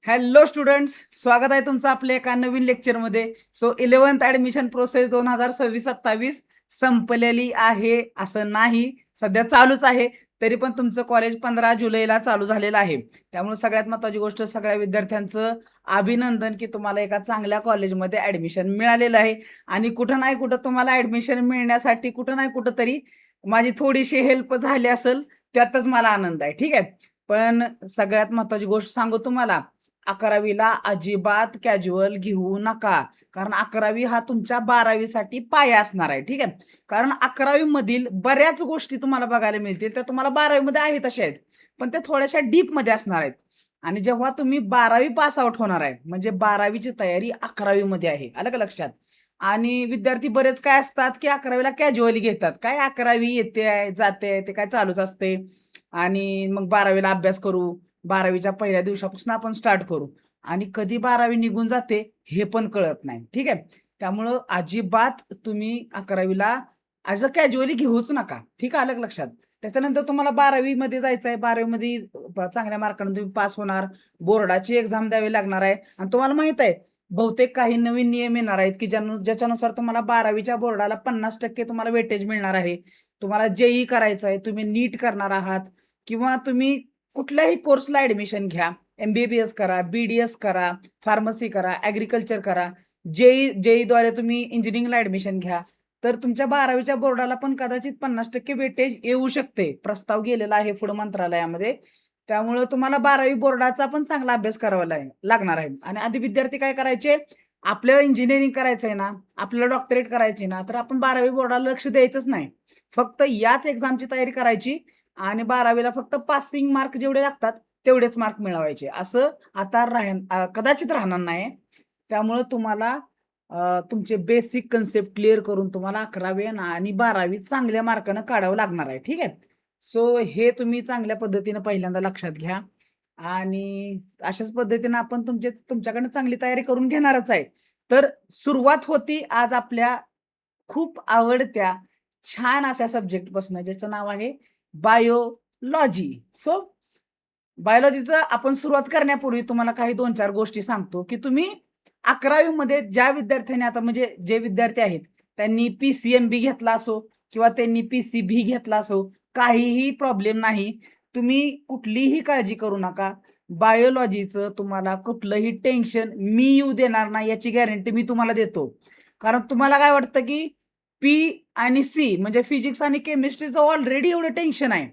Hello students, स्वागत आहे तुमचं आपल्या एका नवीन लेक्चरमध्ये. 11th ऍडमिशन प्रोसेस 2026-27 संपलेली आहे असं नाही, सध्या चालूच आहे. तरी पण तुमचं कॉलेज 15 जुलैला चालू झालेलं आहे. त्यामुळे सगळ्यात महत्त्वाची गोष्ट, सगळ्या विद्यार्थ्यांचं अभिनंदन की तुम्हाला एका चांगल्या कॉलेजमध्ये ऍडमिशन मिळालेलं आहे. आणि कुठं नाही कुठं तुम्हाला ऍडमिशन मिळण्यासाठी कुठं नाही कुठं तरी माझी थोडीशी हेल्प झाली असेल, त्यातच मला आनंद आहे. ठीक आहे. पण सगळ्यात महत्त्वाची गोष्ट सांगू तुम्हाला, 11वीला अजिबात कॅज्युअल घेऊ नका. कारण 11वी हा तुमच्या 12वीसाठी पाया असणार आहे. ठीक आहे. कारण 11वी मधील बऱ्याच गोष्टी तुम्हाला बघायला मिळतील, त्या तुम्हाला 12वी मध्ये आहेत तशा आहेत, पण त्या थोड्याशा डीप मध्ये असणार आहेत. आणि जेव्हा तुम्ही 12वी पास आउट होणार आहे, म्हणजे 12वीची तयारी 11वी मध्ये आहे. आलं का लक्षात? आणि विद्यार्थी बरेच काय असतात की 11वीला कॅज्युअली घेतात. काय 11वी येते जाते ते काय चालूच असते, आणि मग 12वीला अभ्यास करू, 12वीच्या पहिल्या दिवसापासून आपण स्टार्ट करू, आणि कधी 12वी निघून जाते हे पण कळत नाही. ठीक आहे. त्यामुळं अजिबात तुम्ही 11वीला ॲज अ कॅज्युअली घेऊच नका. ठीक आहे, आलं लक्षात? त्याच्यानंतर तुम्हाला 12वी मध्ये जायचं आहे. 12वी मध्ये चांगल्या मार्काने तुम्ही पास होणार, बोर्डाची एक्झाम द्यावी लागणार आहे. आणि तुम्हाला माहित आहे, बहुतेक काही नवीन नियम येणार आहेत की ज्याच्यानुसार तुम्हाला 12वीच्या बोर्डाला 50% तुम्हाला वेटेज मिळणार आहे. तुम्हाला जेई करायचं आहे, तुम्ही नीट करणार आहात, किंवा तुम्ही कुठल्याही कोर्सला ऍडमिशन घ्या, MBBS करा, BDS करा, फार्मसी करा, ॲग्रिकल्चर करा, जेईद्वारे तुम्ही इंजिनिअरिंगला ऍडमिशन घ्या, तर तुमच्या 12वीच्या बोर्डाला पण कदाचित 50% वेटेज येऊ शकते. प्रस्ताव गेलेला आहे पुढे मंत्रालयामध्ये. त्यामुळं तुम्हाला 12वी बोर्डाचा पण चांगला अभ्यास करावा लागणार आहे. आणि आधी विद्यार्थी काय करायचे, आपल्याला इंजिनिअरिंग करायचं आहे ना, आपल्याला डॉक्टरेट करायची ना, तर आपण 12वी बोर्डाला लक्ष द्यायचंच नाही. फक्त याच एक्झामची तयारी करायची, आणि 12वीला फक्त पासिंग मार्क जेवढे लागतात तेवढेच मार्क मिळवायचे. असं आता कदाचित राहणार नाही. त्यामुळे तुम्हाला तुमचे बेसिक कन्सेप्ट क्लिअर करून तुम्हाला 11वी आणि 12वी चांगल्या मार्कानं काढावं लागणार आहे. ठीक आहे. सो हे तुम्ही चांगल्या पद्धतीने पहिल्यांदा लक्षात घ्या, आणि अशाच पद्धतीने आपण तुमच्याकडनं चांगली तयारी करून घेणारच आहे. तर सुरुवात होती आज आपल्या खूप आवडत्या छान अशा सब्जेक्ट पासून, ज्याचं नाव आहे बायोलॉजी. सो बायोलॉजीचं आपण सुरुवात करण्यापूर्वी तुम्हाला काही 2-4 गोष्टी सांगतो, की तुम्ही 11वी मध्ये ज्या विद्यार्थ्यांनी, आता म्हणजे जे विद्यार्थी आहेत त्यांनी PCMB घेतला असो किंवा त्यांनी PCB घेतला असो, काहीही प्रॉब्लेम नाही. तुम्ही कुठलीही काळजी करू नका. बायोलॉजीचं तुम्हाला कुठलंही टेन्शन मी येऊ देणार नाही, याची गॅरंटी मी तुम्हाला देतो. कारण तुम्हाला काय वाटतं की P आणि C म्हणजे फिजिक्स आणि केमिस्ट्रीचं ऑलरेडी एवढं टेन्शन आहे.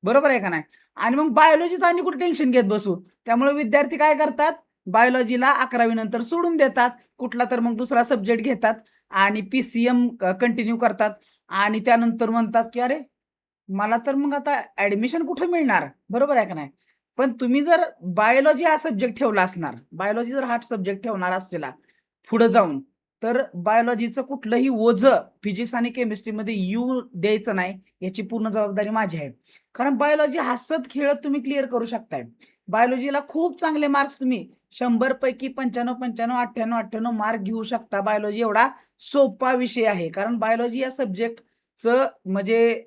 बरोबर आहे का नाही? आणि मग बायोलॉजीचं आणि कुठे टेन्शन घेत बसू. त्यामुळे विद्यार्थी काय करतात, बायोलॉजीला 11वी नंतर सोडून देतात. कुठला तर मग दुसरा सब्जेक्ट घेतात आणि PCM कंटिन्यू करतात, आणि त्यानंतर म्हणतात की अरे, मला तर मग आता ऍडमिशन कुठे मिळणार. बरोबर आहे का नाही? पण तुम्ही जर बायोलॉजी हा सब्जेक्ट ठेवला असणार, बायोलॉजी जर हा सब्जेक्ट ठेवणार असलेला पुढे जाऊन, तर बायोलॉजीचं कुठलंही ओझं फिजिक्स आणि केमिस्ट्रीमध्ये येऊ द्यायचं नाही, याची पूर्ण जबाबदारी माझी आहे. कारण बायोलॉजी हसत खेळत तुम्ही क्लिअर करू शकताय. बायोलॉजीला खूप चांगले मार्क्स, तुम्ही 100 पैकी 95, 95, 98, 98 मार्क घेऊ शकता. बायोलॉजी एवढा सोपा विषय आहे. कारण बायोलॉजी या सब्जेक्टचं म्हणजे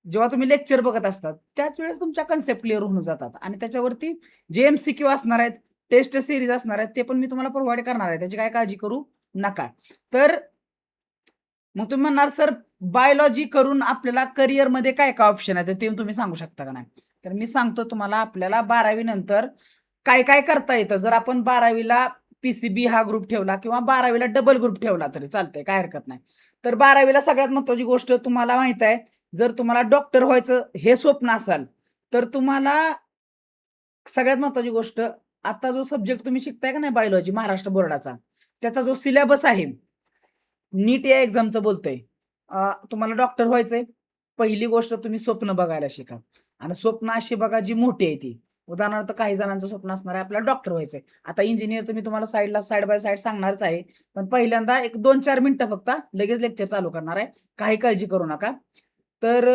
जेव्हा तुम्ही लेक्चर बघत असतात त्याच वेळेस तुमच्या कन्सेप्ट क्लिअर होऊन जातात, आणि त्याच्यावरती जे MCQ असणार आहेत, टेस्ट सिरीज असणार आहेत, ते पण मी तुम्हाला प्रोव्हाइड करणार आहे. त्याची काय काळजी करू नका. तर मग तुम्ही म्हणणार, सर बायोलॉजी करून आपल्याला करिअरमध्ये काय काय ऑप्शन आहे, ते तुम्ही सांगू शकता का नाही? तर मी सांगतो तुम्हाला, आपल्याला 12वी नंतर काय काय करता येतं. जर आपण 12वीला PCB हा ग्रुप ठेवला किंवा 12वीला डबल ग्रुप ठेवला तरी चालतंय, काय हरकत नाही. तर 12वीला सगळ्यात महत्त्वाची गोष्ट तुम्हाला माहित आहे, जर तुम्हाला डॉक्टर व्हायचं हे स्वप्न असाल, तर तुम्हाला सगळ्यात महत्त्वाची गोष्ट, आता जो सब्जेक्ट तुम्ही शिकताय का नाही बायोलॉजी महाराष्ट्र बोर्डाचा, त्याचा जो सिलेबस आहे, नीट या एक्झामचं बोलतोय, तुम्हाला डॉक्टर व्हायचंय, पहिली गोष्ट तुम्ही स्वप्न बघायला शिका. आणि स्वप्न अशी बघा जी मोठी आहे ती. उदाहरणार्थ काही जणांचं स्वप्न असणार आहे आपल्याला डॉक्टर व्हायचंय. आता इंजिनिअरचं मी तुम्हाला साईड बाय साईड सांगणारच आहे, पण पहिल्यांदा एक 2-4 मिनिटं फक्त, लगेच लेक्चर चालू करणार आहे, काही काळजी करू नका. तर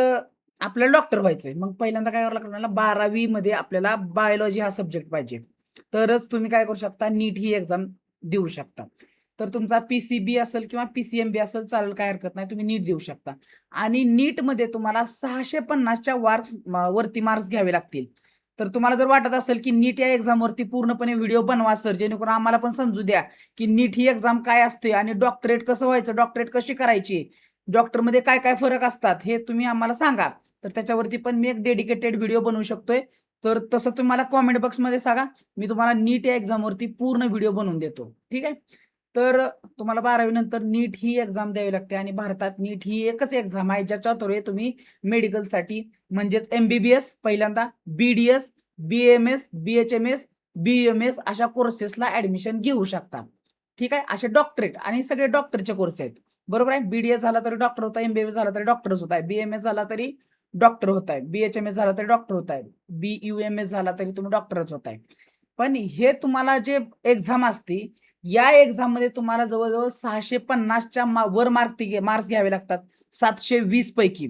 आपल्याला डॉक्टर व्हायचंय, मग पहिल्यांदा काय करावं लागणार, 12वी मध्ये आपल्याला बायोलॉजी हा सब्जेक्ट पाहिजे. तरच तुम्ही काय करू शकता, नीट ही एक्झाम देऊ शकता. तर तुमचा PCB असेल किंवा PCMB असेल चालेल, काय हरकत नाही, तुम्ही नीट देऊ शकता. आणि नीट मध्ये तुम्हाला 650च्या वरती मार्क्स घ्यावे लागतील. तर तुम्हाला जर वाटत असेल की नीट या एक्झामवरती पूर्णपणे व्हिडिओ बनवा सर, जेणेकरून आम्हाला पण समजू द्या की नीट ही एक्झाम काय असते आणि डॉक्टरेट कसं व्हायचं, डॉक्टरेट कशी करायची, डॉक्टरमध्ये काय काय फरक असतात हे तुम्ही आम्हाला सांगा, तर त्याच्यावरती पण मी एक डेडिकेटेड व्हिडिओ बनवू शकतोय. तर तसं तुम्हाला कॉमेंट बॉक्समध्ये सांगा, मी तुम्हाला नीट या एक्झामवरती पूर्ण व्हिडिओ बनवून देतो. ठीक आहे. तर तुम्हाला 12वी नंतर नीट ही एक्झाम द्यावी लागते आणि भारतात नीट ही एकच एक्झाम आहे ज्याच्याद्वारे तुम्ही मेडिकलसाठी म्हणजेच MBBS पहिल्यांदा, BDS, BAMS, BHMS, BUMS अशा कोर्सेसला ऍडमिशन घेऊ शकता. ठीक आहे. असे डॉक्टरेट आणि सगळे डॉक्टरचे कोर्स आहेत. बरोबर आहे. BDS झाला तरी डॉक्टर होता, MBBS झाला तरी डॉक्टरच होत आहे, BMS झाला तरी डॉक्टर होत आहे, BHMS झाला तरी डॉक्टर होत आहे, BUMS झाला तरी तुम्ही डॉक्टरच होत आहे. पण हे तुम्हाला जे एक्झाम असते या एक्झाम मध्ये तुम्हाला जवळजवळ 650च्या वर मार्क्स घ्यावे लागतात 720 पैकी.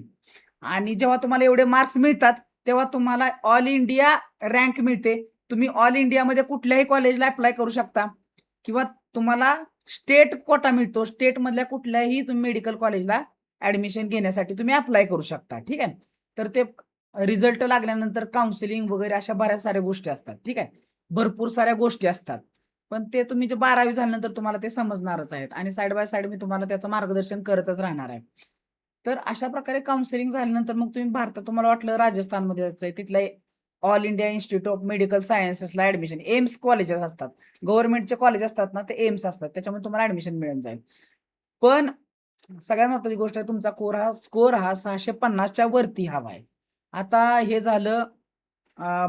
आणि जेव्हा तुम्हाला एवढे मार्क्स मिळतात तेव्हा तुम्हाला ऑल इंडिया रँक मिळते. तुम्ही ऑल इंडियामध्ये कुठल्याही कॉलेजला अप्लाय करू शकता किंवा तुम्हाला स्टेट कोटा मिळतो. स्टेट मधल्या कुठल्याही तुम्ही मेडिकल कॉलेजला ऍडमिशन घेण्यासाठी तुम्ही अप्लाय करू शकता. ठीक आहे. तर ते रिझल्ट लागल्यानंतर काउन्सिलिंग वगैरे अशा बऱ्याच साऱ्या गोष्टी असतात. ठीक आहे. भरपूर साऱ्या गोष्टी असतात. पण ते तुम्ही जे 12वी झाल्यानंतर तुम्हाला ते समजणारच आहेत आणि साइड बाय साइड मी तुम्हाला त्याचं मार्गदर्शन करतच राहणार आहे. तर अशा प्रकारे काउन्सिलिंग झाल्यानंतर मग तुम्ही भारतात तुम्हाला वाटलं राजस्थानमध्ये जायचंय, तिथल्या all India Institute of Medical सायन्सेसला ऍडमिशन, एम्स कॉलेजेस असतात, गव्हर्नमेंटचे कॉलेज असतात ना, ते एम्स असतात, त्याच्यामुळे तुम्हाला ऍडमिशन मिळून जाईल. पण सगळ्यात महत्त्वाची गोष्ट आहे, तुमचा स्कोर हा 650च्या वरती हवा आहे. आता हे झालं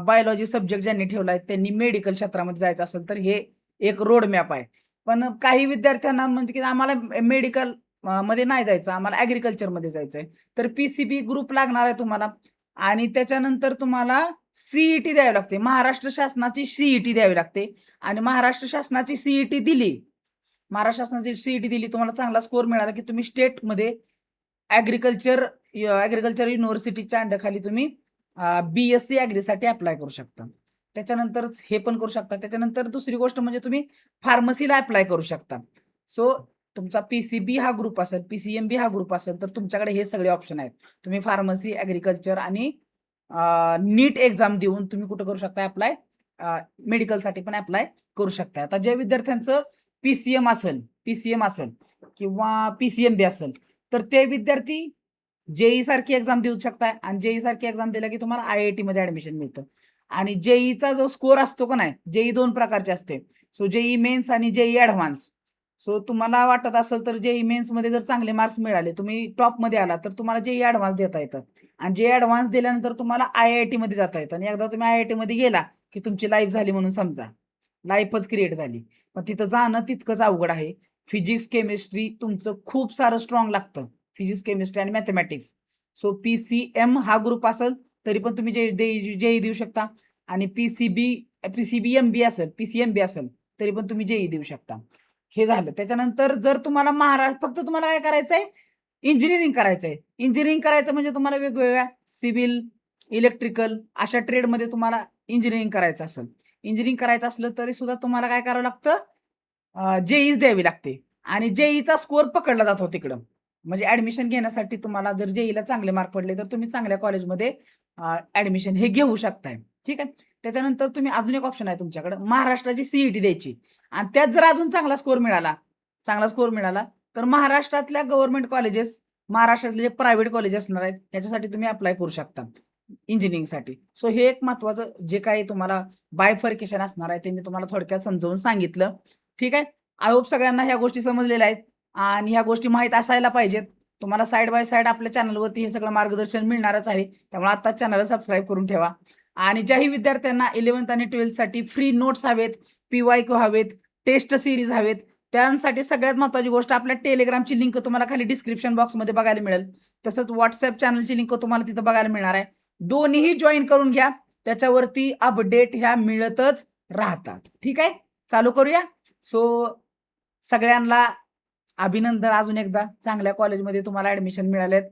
बायोलॉजी सब्जेक्ट ज्यांनी ठेवलाय त्यांनी मेडिकल क्षेत्रामध्ये जायचं असेल तर हे एक रोड मॅप आहे. पण काही विद्यार्थ्यांना म्हणजे की आम्हाला मेडिकल मध्ये नाही जायचं, आम्हाला ऍग्रिकल्चर मध्ये जायचंय, तर PCB ग्रुप लागणार आहे तुम्हाला आणि त्याच्यानंतर तुम्हाला CET द्यावी लागते. महाराष्ट्र शासनाची CET द्यावी लागते आणि महाराष्ट्र शासनाची CET दिली, महाराष्ट्र शासनाची CET दिली, तुम्हाला चांगला स्कोर मिळाला की तुम्ही स्टेटमध्ये ऍग्रिकल्चर युनिव्हर्सिटीच्या अंडरखाली तुम्ही BSc ऍग्रीसाठी अप्लाय करू शकता. त्याच्यानंतर हे पण करू शकता. त्याच्यानंतर दुसरी गोष्ट म्हणजे तुम्ही फार्मसीला अप्लाय करू शकता. सो तुमचा PCB हा ग्रुप असेल, PCMB हा ग्रुप असेल, तर तुमच्याकडे हे सगळे ऑप्शन आहेत. तुम्ही फार्मसी, ऍग्रिकल्चर आणि नीट एक्झाम देऊन तुम्ही कुठं करू शकता अप्लाय, मेडिकलसाठी पण अप्लाय करू शकता. आता ज्या विद्यार्थ्यांचं PCM असेल किंवा PCMB असेल, तर ते विद्यार्थी JEE सारखी एक्झाम देऊ शकताय आणि JEE सारखी एक्झाम दिला की तुम्हाला IIT मध्ये ऍडमिशन मिळतं. आणि JEEचा जो स्कोर असतो का नाही, JEE 2 प्रकारचे असते. सो JEE मेन्स आणि JEE ऍडव्हान्स. सो तुम्हाला वाटत असेल तर JEE मेन्स मध्ये जर चांगले मार्क्स मिळाले, तुम्ही टॉप मध्ये आला, तर तुम्हाला JEE ऍडव्हान्स देता येतं आणि JEE ऍडव्हान्स दिल्यानंतर तुम्हाला IIT मध्ये जाता येतं आणि एकदा तुम्ही IIT मध्ये गेला की तुमची लाईफ झाली म्हणून समजा, लाईफच क्रिएट झाली. पण तिथं जाणं तितकंच अवघड आहे. फिजिक्स, केमिस्ट्री तुमचं खूप सारं स्ट्रॉंग लागतं, फिजिक्स, केमिस्ट्री आणि मॅथमॅटिक्स. सो PCM हा ग्रुप असेल तरी पण तुम्ही JEE देऊ शकता आणि PCBMB असेल, PCMB असेल तरी पण तुम्ही JEE देऊ शकता. हे झालं. त्याच्यानंतर जर तुम्हाला फक्त तुम्हाला काय करायचंय, इंजिनिअरिंग करायचंय. इंजिनिअरिंग करायचं म्हणजे तुम्हाला वेगवेगळ्या सिव्हिल, इलेक्ट्रिकल अशा ट्रेडमध्ये तुम्हाला इंजिनिअरिंग करायचं असेल, इंजिनिअरिंग करायचं असलं तरी सुद्धा तुम्हाला काय करावं लागतं, JEEच द्यावी लागते आणि JEEचा स्कोर पकडला जातो तिकडं. म्हणजे ऍडमिशन घेण्यासाठी तुम्हाला जर JEEला चांगले मार्क पडले तर तुम्ही चांगल्या कॉलेजमध्ये ऍडमिशन हे घेऊ शकताय. ठीक आहे. त्याच्यानंतर तुम्ही अजून एक ऑप्शन आहे तुमच्याकडे, महाराष्ट्राची CET द्यायची आणि त्यात जर अजून चांगला स्कोर मिळाला तर महाराष्ट्रातल्या गव्हर्नमेंट कॉलेजेस, महाराष्ट्रातले जे प्रायव्हेट कॉलेज असणार आहेत त्याच्यासाठी तुम्ही अप्लाय करू शकता इंजिनिअरिंगसाठी. सो हे एक महत्वाचं जे काही तुम्हाला बायफर्केशन असणार आहे ते मी तुम्हाला थोडक्यात समजावून सांगितलं. ठीक आहे. आय होप सगळ्यांना ह्या गोष्टी समजलेल्या आहेत आणि ह्या गोष्टी माहीत असायला पाहिजेत. तुम्हाला साइड बाय साइड आपल्या चॅनलवरती हे सगळं मार्गदर्शन मिळणारच आहे, त्यामुळे आता चॅनल सबस्क्राईब करून ठेवा. आणि ज्याही विद्यार्थ्यांना 11th आणि 12th साठी फ्री नोट्स हवेत, PYQ हवेत, टेस्ट सिरीज हवेत, त्यांसाठी सगळ्यात महत्त्वाची गोष्ट आपल्या टेलिग्रामची लिंक तुम्हाला खाली डिस्क्रिप्शन बॉक्समध्ये बघायला मिळेल. तसंच व्हॉट्सअप चॅनलची लिंक तुम्हाला तिथं बघायला मिळणार आहे. दोन्हीही जॉईन करून घ्या, त्याच्यावरती अपडेट ह्या मिळतच राहतात. ठीक आहे. चालू करूया. सो सगळ्यांना अभिनंदन अजून एकदा, चांगल्या कॉलेजमध्ये तुम्हाला ऍडमिशन मिळालेत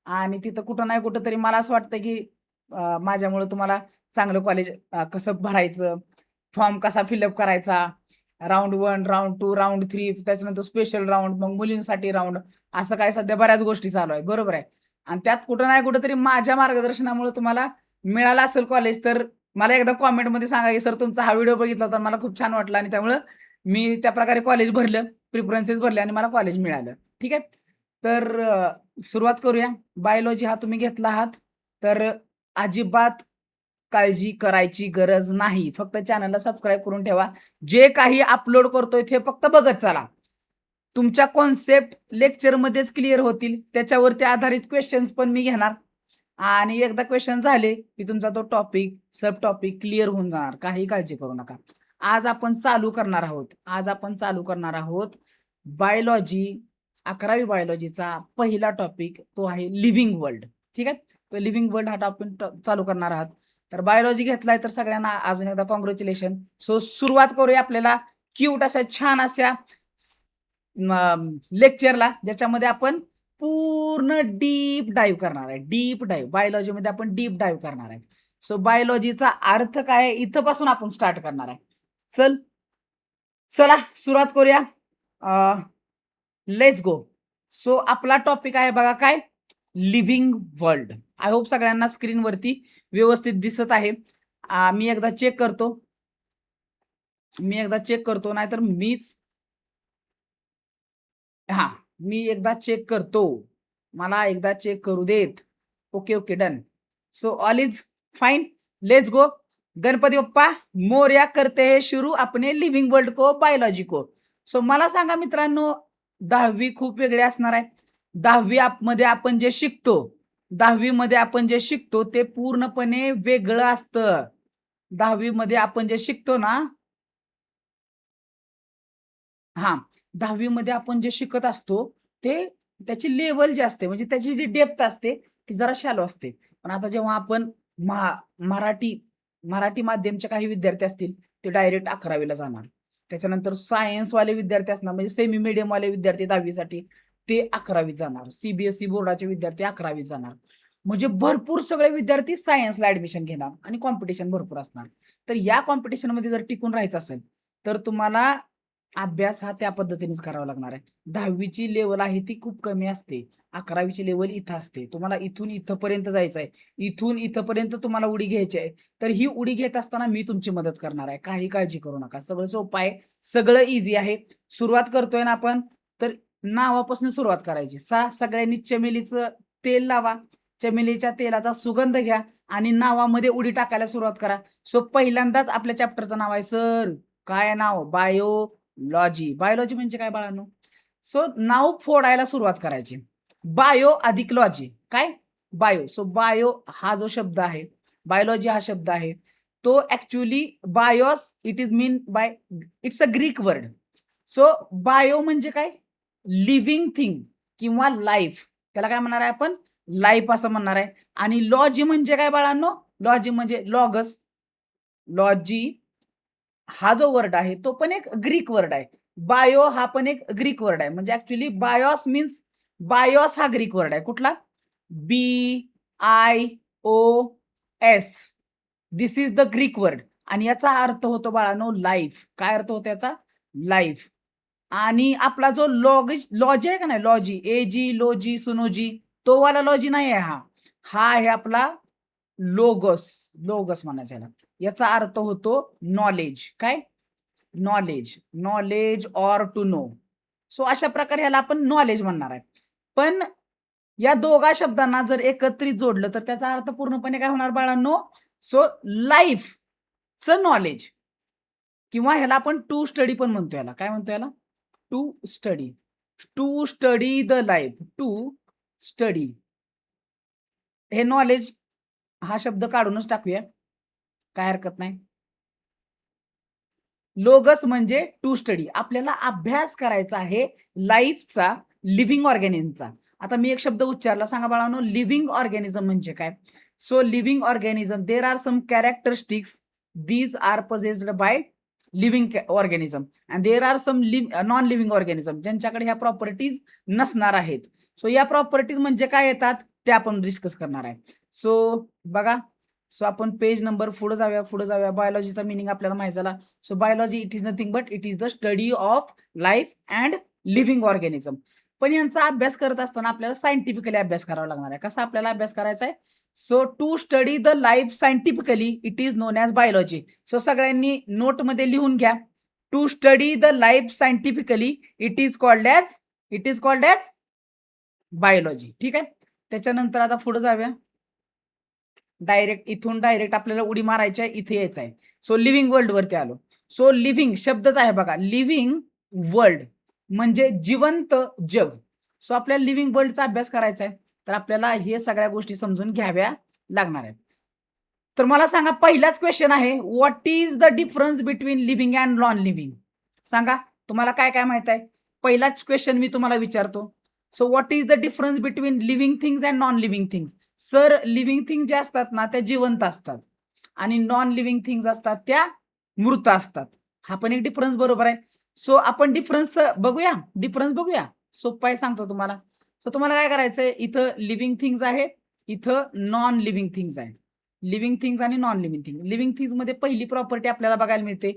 आणि तिथं कुठं नाही कुठं तरी मला असं वाटतं की माझ्यामुळे तुम्हाला चांगलं कॉलेज कसं भरायचं, फॉर्म कसा फिलअप करायचा, राऊंड 1, राऊंड 2, राऊंड 3, त्याच्यानंतर स्पेशल राऊंड, मग मुलींसाठी राऊंड, असं काय सध्या बऱ्याच गोष्टी चालू आहेत. बरोबर आहे. आणि त्यात कुठं नाही कुठं तरी माझ्या मार्गदर्शनामुळे तुम्हाला मिळालं असेल कॉलेज, तर मला एकदा कॉमेंटमध्ये सांगा की सर तुमचा हा व्हिडिओ बघितला होता, मला खूप छान वाटला आणि त्यामुळं मी त्या प्रकारे कॉलेज भरलं, प्रिफरन्सेस भरले आणि मला कॉलेज मिळालं. ठीक आहे. तर सुरुवात करूया. बायोलॉजी हा तुम्ही घेतला आहात, तर अजिबात काळजी करायची गरज नाही. फक्त चॅनलला सबस्क्राईब करून ठेवा. जे काही अपलोड करतोय ते फक्त बघत चला. तुमच्या कॉन्सेप्ट लेक्चरमध्येच क्लिअर होतील. त्याच्यावरती आधारित क्वेश्चन्स पण मी घेणार आणि एकदा क्वेश्चन झाले की तुमचा तो टॉपिक, सब टॉपिक क्लिअर होऊन जाणार. काही काळजी करू नका. आज आपण चालू करणार आहोत बायोलॉजी, 11वी बायोलॉजीचा पहिला टॉपिक तो आहे लिव्हिंग वर्ल्ड. ठीक आहे. तर लिव्हिंग वर्ल्ड हा टॉपिक चालू करणार आहात. तर बायोलॉजी घेतलाय तर सगळ्यांना अजून एकदा कॉंग्रॅच्युलेशन. सो सुरुवात करूया आपल्याला क्यूट अशा छान अशा लेक्चरला, ज्याच्यामध्ये आपण पूर्ण डीप डाईव्ह करणार आहे. डीप डाईव्ह बायोलॉजीमध्ये आपण डीप डाईव्ह करणार आहे. सो बायोलॉजीचा अर्थ काय आहे इथपासून आपण स्टार्ट करणार आहे. चला सुरुवात करूया. Let's go. सो आपला टॉपिक आहे बघा काय, लिव्हिंग वर्ल्ड. आय होप सगळ्यांना स्क्रीनवरती व्यवस्थित दिसत आहे. मी एकदा चेक करतो नाहीतर मी एकदा चेक करतो. मला एकदा चेक करू देत. Okay done. So all is fine. Let's go. Ganpati Bappa Morya करते हैं शुरू अपने लिव्हिंग वर्ल्ड को, बायोलॉजी को. सो मला सांगा मित्रांनो, 10वी खूप वेगळे असणार आहे. 10वी मध्ये आपण जे शिकतो ते पूर्णपणे वेगळं असतं. 10वी मध्ये आपण जे शिकतो ना, 10वी मध्ये आपण जे शिकत असतो ते त्याची लेवल जी असते, म्हणजे त्याची जी डेप्थ असते ती जरा शॅलो असते. पण आता जेव्हा आपण मराठी माध्यमचे काही विद्यार्थी असतील ते डायरेक्ट 11वीला जाणार. त्याच्यानंतर सायन्स वाले विद्यार्थी असणार, म्हणजे सेमी मीडियम वाले विद्यार्थी 10वी साठी ते 11वीत जाणार. सीबीएसई बोर्डाचे विद्यार्थी 11वीत जाणार. म्हणजे भरपूर सगळे विद्यार्थी सायन्सला ऍडमिशन घेणार आणि कॉम्पिटिशन भरपूर असणार. तर या कॉम्पिटिशन मध्ये जर टिकून राहायचं असेल तर तुम्हाला अभ्यास हा त्या पद्धतीनेच करावा लागणार आहे. 10वीची लेवल आहे ती खूप कमी असते. 11वीची लेवल इथं असते. तुम्हाला इथून इथपर्यंत जायचं आहे. इथून इथपर्यंत तुम्हाला उडी घ्यायची आहे. तर ही उडी घेत असताना मी तुमची मदत करणार आहे. काही काळजी करू नका. सगळं सोपं आहे. सगळं इझी आहे. सुरुवात करतोय ना आपण, तर नावापासून सुरुवात करायची. सगळ्यांनी चमेलीचं तेल लावा. चमेलीच्या तेलाचा सुगंध घ्या आणि नावामध्ये उडी टाकायला सुरुवात करा. सो पहिल्यांदाच आपल्या चॅप्टरचं नाव आहे सर, काय नाव, बायोलॉजी. बायोलॉजी म्हणजे काय बाळांनो? सो नाव फोडायला सुरुवात करायची. बायो अधिक लॉजी, काय बायो. सो बायो हा जो शब्द आहे, बायोलॉजी हा शब्द आहे, तो actually BIOS it is mean by, it's a Greek word. So bio म्हणजे काय, लिव्हिंग थिंग किंवा लाईफ, त्याला काय म्हणणार आहे आपण, लाईफ असं म्हणणार आहे. आणि लॉजी म्हणजे काय बाळांनो, लॉजी म्हणजे लॉगस. लॉजी हा जो वर्ड आहे तो पण एक ग्रीक वर्ड आहे. बायो हा पण एक ग्रीक वर्ड आहे. म्हणजे ऍक्च्युअली बायोस मीन्स, बायोस हा ग्रीक वर्ड आहे. कुठला, BIOS. This is the Greek word. आणि याचा अर्थ होतो बाळांनो लाईफ. काय अर्थ होतो याचा, लाईफ. आणि आपला जो लॉजी आहे का नाही, लॉजी, एजी लोजी सुनोजी, तो वाला लॉजी नाही आहे. हा आहे आपला लोगस. लोगस म्हणायचं याला. याचा अर्थ होतो नॉलेज. काय, knowledge. Knowledge or to know. So अशा प्रकारे ह्याला आपण नॉलेज म्हणणार आहे. पण या दोघा शब्दांना जर एकत्रित जोडलं तर त्याचा अर्थ पूर्णपणे काय होणार बाळांनो, सो लाईफचं नॉलेज. किंवा ह्याला आपण टू स्टडी पण म्हणतो. याला काय म्हणतो, याला to study. To study the life, to study. हे नॉलेज हा शब्द काढूनच टाकूया, काय हरकत नाही. लोगस म्हणजे टू स्टडी. आपल्याला अभ्यास करायचा आहे लाईफचा, लिव्हिंग ऑर्गॅनिझमचा. आता मी एक शब्द उच्चारला, सांगा बाळांनो लिव्हिंग ऑर्गॅनिझम म्हणजे काय. So living organism, there are some characteristics, these are possessed by living organism and there are some non living organism, ज्यांच्याकडे ह्या प्रॉपर्टीज नसणार आहेत. सो या प्रॉपर्टीज म्हणजे काय येतात ते आपण डिस्कस करणार आहे. सो बघा, सो आपण पेज नंबर पुढे जाऊया. बायोलॉजीचा मिनिंग आपल्याला माहिती झाला. So biology it is nothing but it is the study of life and living organism. पण यांचा अभ्यास करत असताना आपल्याला सायंटिफिकली अभ्यास करावा लागणार आहे. कसा आपल्याला अभ्यास करायचा आहे, so to study the life scientifically it is known as biology. So सगळ्यांनी नोटमध्ये लिहून घ्या. To study the life scientifically it is called as biology. ठीक आहे. त्याच्यानंतर आता पुढे जाऊया. इथून डायरेक्ट आपल्याला उडी मारायची आहे, इथे यायचं आहे. सो लिव्हिंग वर्ल्ड वरती आलो. सो लिव्हिंग शब्दच आहे बघा, लिव्हिंग वर्ल्ड म्हणजे जिवंत जग. सो आपल्याला लिव्हिंग वर्ल्डचा अभ्यास करायचा आहे, तर आपल्याला हे सगळ्या गोष्टी समजून घ्याव्या लागणार आहेत. तर मला सांगा, पहिलाच क्वेश्चन आहे, what is the difference between living and non living. सांगा तुम्हाला काय काय माहित आहे. पहिलाच क्वेश्चन मी तुम्हाला विचारतो. So what is the difference between living things and non living things. Sir, living thing ज्या असतात ना त्या जिवंत असतात आणि नॉन लिव्हिंग थिंग्स असतात त्या मृत असतात. हा पण एक डिफरन्स बरोबर आहे. सो आपण डिफरन्स बघूया. सोपं आहे, सांगतो तुम्हाला. सो तुम्हाला काय करायचंय, इथं लिव्हिंग थिंग्स आहे, इथं नॉन लिव्हिंग थिंग्स आहे. लिव्हिंग थिंग्स आणि non living thing. Living things मध्ये पहिली प्रॉपर्टी आपल्याला बघायला मिळते,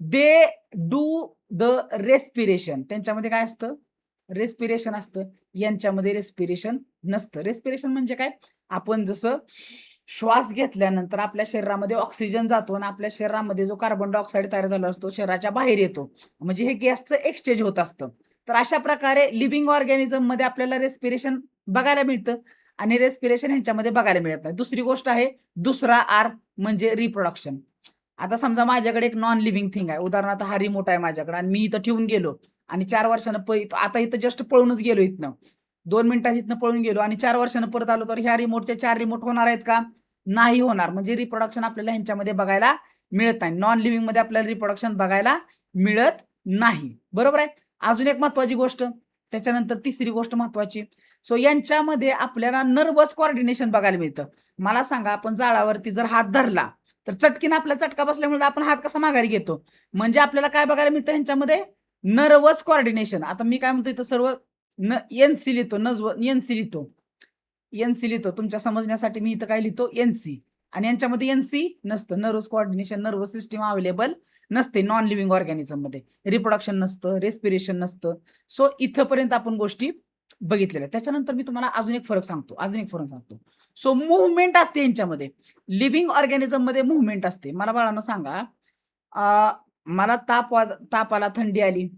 दे डू द रेस्पिरेशन. त्यांच्यामध्ये काय असतं, रेस्पिरेशन असतं. यांच्यामध्ये रेस्पिरेशन नसतं. रेस्पिरेशन म्हणजे काय, आपण जसं श्वास घेतल्यानंतर आपल्या शरीरामध्ये ऑक्सिजन जातो आणि आपल्या शरीरामध्ये जो कार्बन डायऑक्साईड तयार झाला असतो शरीराच्या बाहेर येतो, म्हणजे हे गॅसचं एक्सचेंज होत असतं. तर अशा प्रकारे लिव्हिंग ऑर्गॅनिझम मध्ये आपल्याला रेस्पिरेशन बघायला मिळतं आणि रेस्पिरेशन ह्यांच्यामध्ये बघायला मिळत नाही. दुसरी गोष्ट आहे, दुसरा आर म्हणजे रिप्रोडक्शन. आता समजा माझ्याकडे एक नॉन लिव्हिंग थिंग आहे, उदाहरणार्थ हा रिमोट आहे माझ्याकडे आणि मी इथं ठेवून गेलो आणि 4 वर्षानं आता इथं जस्ट पळूनच गेलो, इथनं 2 मिनिटात इथनं पळून गेलो आणि 4 वर्षानं परत आलो, तर ह्या रिमोटचे 4 रिमोट होणार आहेत का, नाही होणार. म्हणजे रिप्रोडक्शन आपल्याला ह्यांच्यामध्ये बघायला मिळत नाही. नॉन लिव्हिंग मध्ये आपल्याला रिप्रोडक्शन बघायला मिळत नाही. बरोबर आहे. अजून एक महत्वाची गोष्ट, त्याच्यानंतर तिसरी गोष्ट महत्वाची. सो यांच्यामध्ये आपल्याला नर्वस कोऑर्डिनेशन बघायला मिळतं. मला सांगा, आपण जाळावरती जर हात धरला तर चटकीन आपला चटका बसल्यामुळे आपण हात कसा माघारी घेतो, म्हणजे आपल्याला काय बघायला मिळतं ह्यांच्यामध्ये, नर्वस कोऑर्डिनेशन. आता मी काय म्हणतो, इथं सर्व एनसी लिहितो, एनसी लिहितो तुमच्या समजण्यासाठी. मी इथं काय लिहितो, एनसी. आणि यांच्यामध्ये एनसी नसतं. Nervous coordination, nervous system available नसते नॉन लिव्हिंग ऑर्गॅनिझम मध्ये. रिप्रोडक्शन नसतं, रेस्पिरेशन नसतं. सो इथंपर्यंत आपण गोष्टी बघितलेल्या. त्याच्यानंतर मी तुम्हाला अजून एक फरक सांगतो. सो मुवमेंट असते यांच्यामध्ये. लिव्हिंग ऑर्गॅनिझम मध्ये मुवमेंट असते. मला बाळांनो सांगा, मला ताप आला, थंडी आली,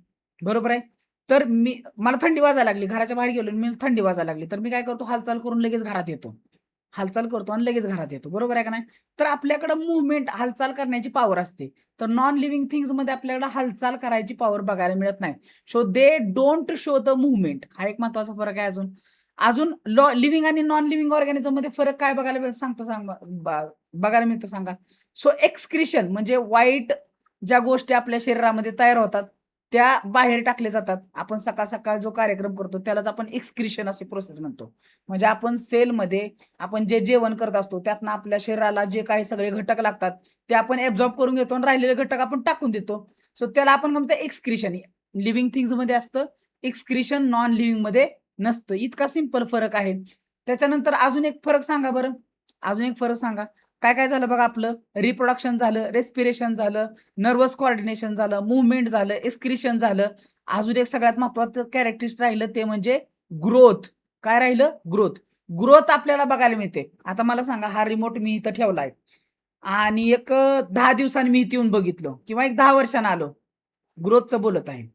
बरोबर आहे. तर मला थंडी वाजायला लागली, घराच्या बाहेर गेलो, मी थंडी वाजायला लागली, तर मी काय करतो, हालचाल करून लगेच घरात येतो. बरोबर आहे का नाही. तर आपल्याकडे मुवमेंट, हालचाल करण्याची पॉवर असते. तर नॉन लिव्हिंग थिंग्स मध्ये आपल्याला हालचाल करायची पॉवर बघायला मिळत नाही. So they don't show the movement. हा एक महत्वाचा फरक आहे. अजून लिव्हिंग आणि नॉन लिव्हिंग ऑर्गॅनिझम मध्ये फरक काय बघायला बघायला मिळतो सांगा. सो एक्सक्रिशन म्हणजे वाईट ज्या गोष्टी आपल्या शरीरामध्ये तयार होतात त्या बाहेर टाकले जातात. आपण सकाळ सकाळ जो कार्यक्रम करतो त्यालाच आपण एक्सक्रिशन अशी प्रोसेस म्हणतो. म्हणजे आपण सेलमध्ये आपण जे जेवण करत असतो त्यातनं आपल्या शरीराला जे काही सगळे घटक लागतात ते आपण ऍब्झॉर्ब करून घेतो आणि राहिलेले घटक आपण टाकून देतो. सो त्याला आपण म्हणतो एक्सक्रिशन. लिव्हिंग थिंग्स मध्ये असतं एक्सक्रिशन, नॉन लिव्हिंग मध्ये नसतं. इतका सिंपल फरक आहे. त्याच्यानंतर अजून एक फरक सांगा बरं, काय काय झालं बघा. आपलं रिप्रोडक्शन झालं, रेस्पिरेशन झालं, नर्वस कोऑर्डिनेशन झालं, मुवमेंट झालं, एक्सक्रिशन झालं. अजून एक सगळ्यात महत्वाचं कॅरेक्टरिस्टिक राहिलं ते म्हणजे ग्रोथ. काय राहिलं, ग्रोथ आपल्याला बघायला मिळते. आता मला सांगा, हा रिमोट मी इथं ठेवलाय आणि एक 10 दिवसांनी मी इथे येऊन बघितलं किंवा एक 10 वर्षांनी आलो, ग्रोथचं बोलत आहे,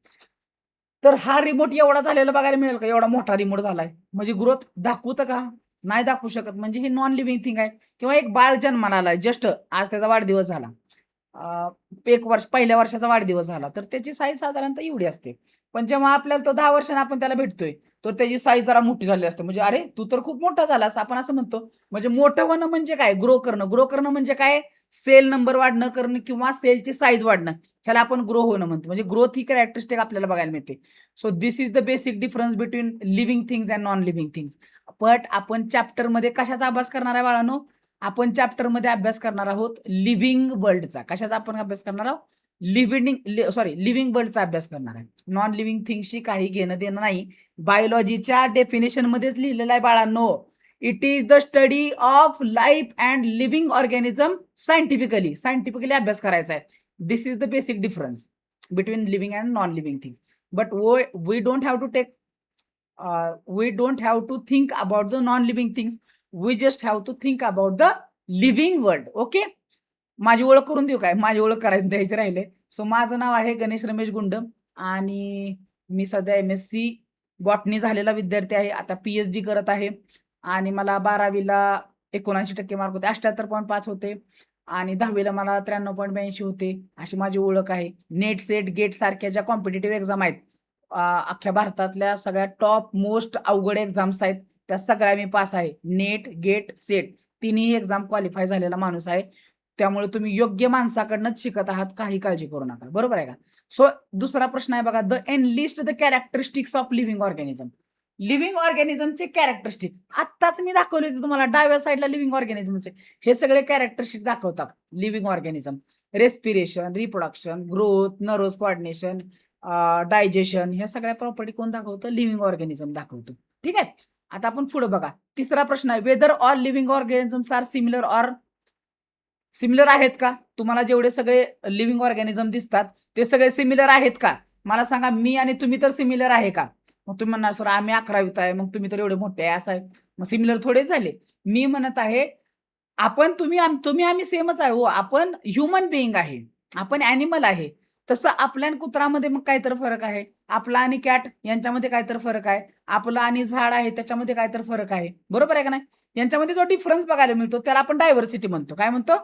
तर हा रिमोट एवढा झालेला बघायला मिळेल का, एवढा मोठा रिमोट झालाय, म्हणजे ग्रोथ दाखवतं का, नाही दाखवू शकत. म्हणजे हे नॉन लिव्हिंग थिंग आहे. किंवा एक बाळ जन्माला आलाय, जस्ट आज त्याचा वाढदिवस झाला, पहिल्या वर्षाचा वाढदिवस झाला, तर त्याची साईज साधारणतः एवढी असते. पण जेव्हा आपल्याला तो 10 वर्षांनी आपण त्याला भेटतोय तर त्याची साईज जरा मोठी झाली असते. म्हणजे अरे तू तर खूप मोठा झालास, आपण असं म्हणतो. म्हणजे मोठं होणं म्हणजे काय, ग्रो करणं म्हणजे काय, सेल नंबर वाढणं करणं किंवा सेलची साईज वाढणं, ह्याला आपण ग्रो होणं म्हणतो. म्हणजे ग्रोथ ही कॅरेक्टरिस्टिक आपल्याला बघायला मिळते. So this is the basic difference between living things and non living things. But आपण चॅप्टर मध्ये कशाचा अभ्यास करणार आहे बाळांनो, आपण चॅप्टर मध्ये अभ्यास करणार आहोत लिव्हिंग वर्ल्डचा. कशाचा आपण अभ्यास करणार आहोत, लिव्हिंग वर्ल्डचा अभ्यास करणार आहे. नॉन लिव्हिंग थिंग्सशी काही घेणं देणं नाही. बायोलॉजीच्या डेफिनेशन मध्येच लिहिलेलं आहे बाळांनो, it is the study of life and living organism scientifically अभ्यास करायचा आहे. This is the basic difference between living and non living things. But we don't have to think about the non living things. We just have to think about the living world. Okay, माझी ओळख करून देऊ काय? माझी ओळख करायची द्यायची राहिले. सो माझं नाव आहे गणेश रमेश गुंड आणि मी सध्या MSc बॉटनी झालेला विद्यार्थी आहे. आता PhD करत आहे आणि मला 12वीला 79% मार्क होते, 78.5 होते आणि 10वीला मला 93.82 होते. अशी माझी ओळख आहे. नेट, सेट, गेट सारख्या ज्या कॉम्पिटेटिव्ह एक्झाम आहेत, अख्ख्या भारतातल्या सगळ्यात टॉप मोस्ट अवघड एक्झाम्स आहेत, त्या सगळ्या मी पास आहे. नेट, गेट, सेट तिन्ही एक्झाम क्वालिफाय झालेला माणूस आहे. त्यामुळे तुम्ही योग्य माणसाकडनंच शिकत आहात, काही काळजी करू नका. बरोबर आहे का? सो दुसरा प्रश्न आहे बघा, the enlist the characteristics of living organism. Living ऑर्गॅनिझमचे कॅरेक्टरिस्टिक आत्ताच मी दाखवले होते तुम्हाला डाव्या साईडला. लिव्हिंग ऑर्गॅनिझमचे हे सगळे कॅरेक्टरिस्टिक दाखवतात. Living organism respiration, reproduction, growth, nervous coordination, digestion, ह्या सगळ्या प्रॉपर्टी कोण दाखवतं? लिव्हिंग ऑर्गॅनिझम दाखवतो. ठीक आहे, आता आपण पुढे बघा. तिसरा प्रश्न आहे, whether all living organisms are similar or similar आहेत का? तुम्हाला जेवढे सगळे लिव्हिंग ऑर्गॅनिझम दिसतात ते सगळे सिमिलर आहेत का? मला सांगा, मी आणि तुम्ही तर सिमिलर आहे का? मग तुम्ही म्हणणार सर आम्ही 11वीत आहे, मग तुम्ही तर एवढे मोठे आहे, असं आहे, मग सिमिलर थोडेच झाले. मी म्हणत आहे आपण तुम्ही आम्ही सेमच आहे हो. आपण ह्युमन बिईंग आहे, आपण ॲनिमल आहे. तसं आपल्या आणि कुत्रामध्ये मग काय तर फरक आहे, आपला आणि कॅट यांच्यामध्ये काय तर फरक आहे, आपलं आणि झाड आहे त्याच्यामध्ये काय तर फरक आहे. बरोबर आहे का नाही? यांच्यामध्ये जो डिफरन्स बघायला मिळतो त्याला आपण डायव्हर्सिटी म्हणतो. काय म्हणतो?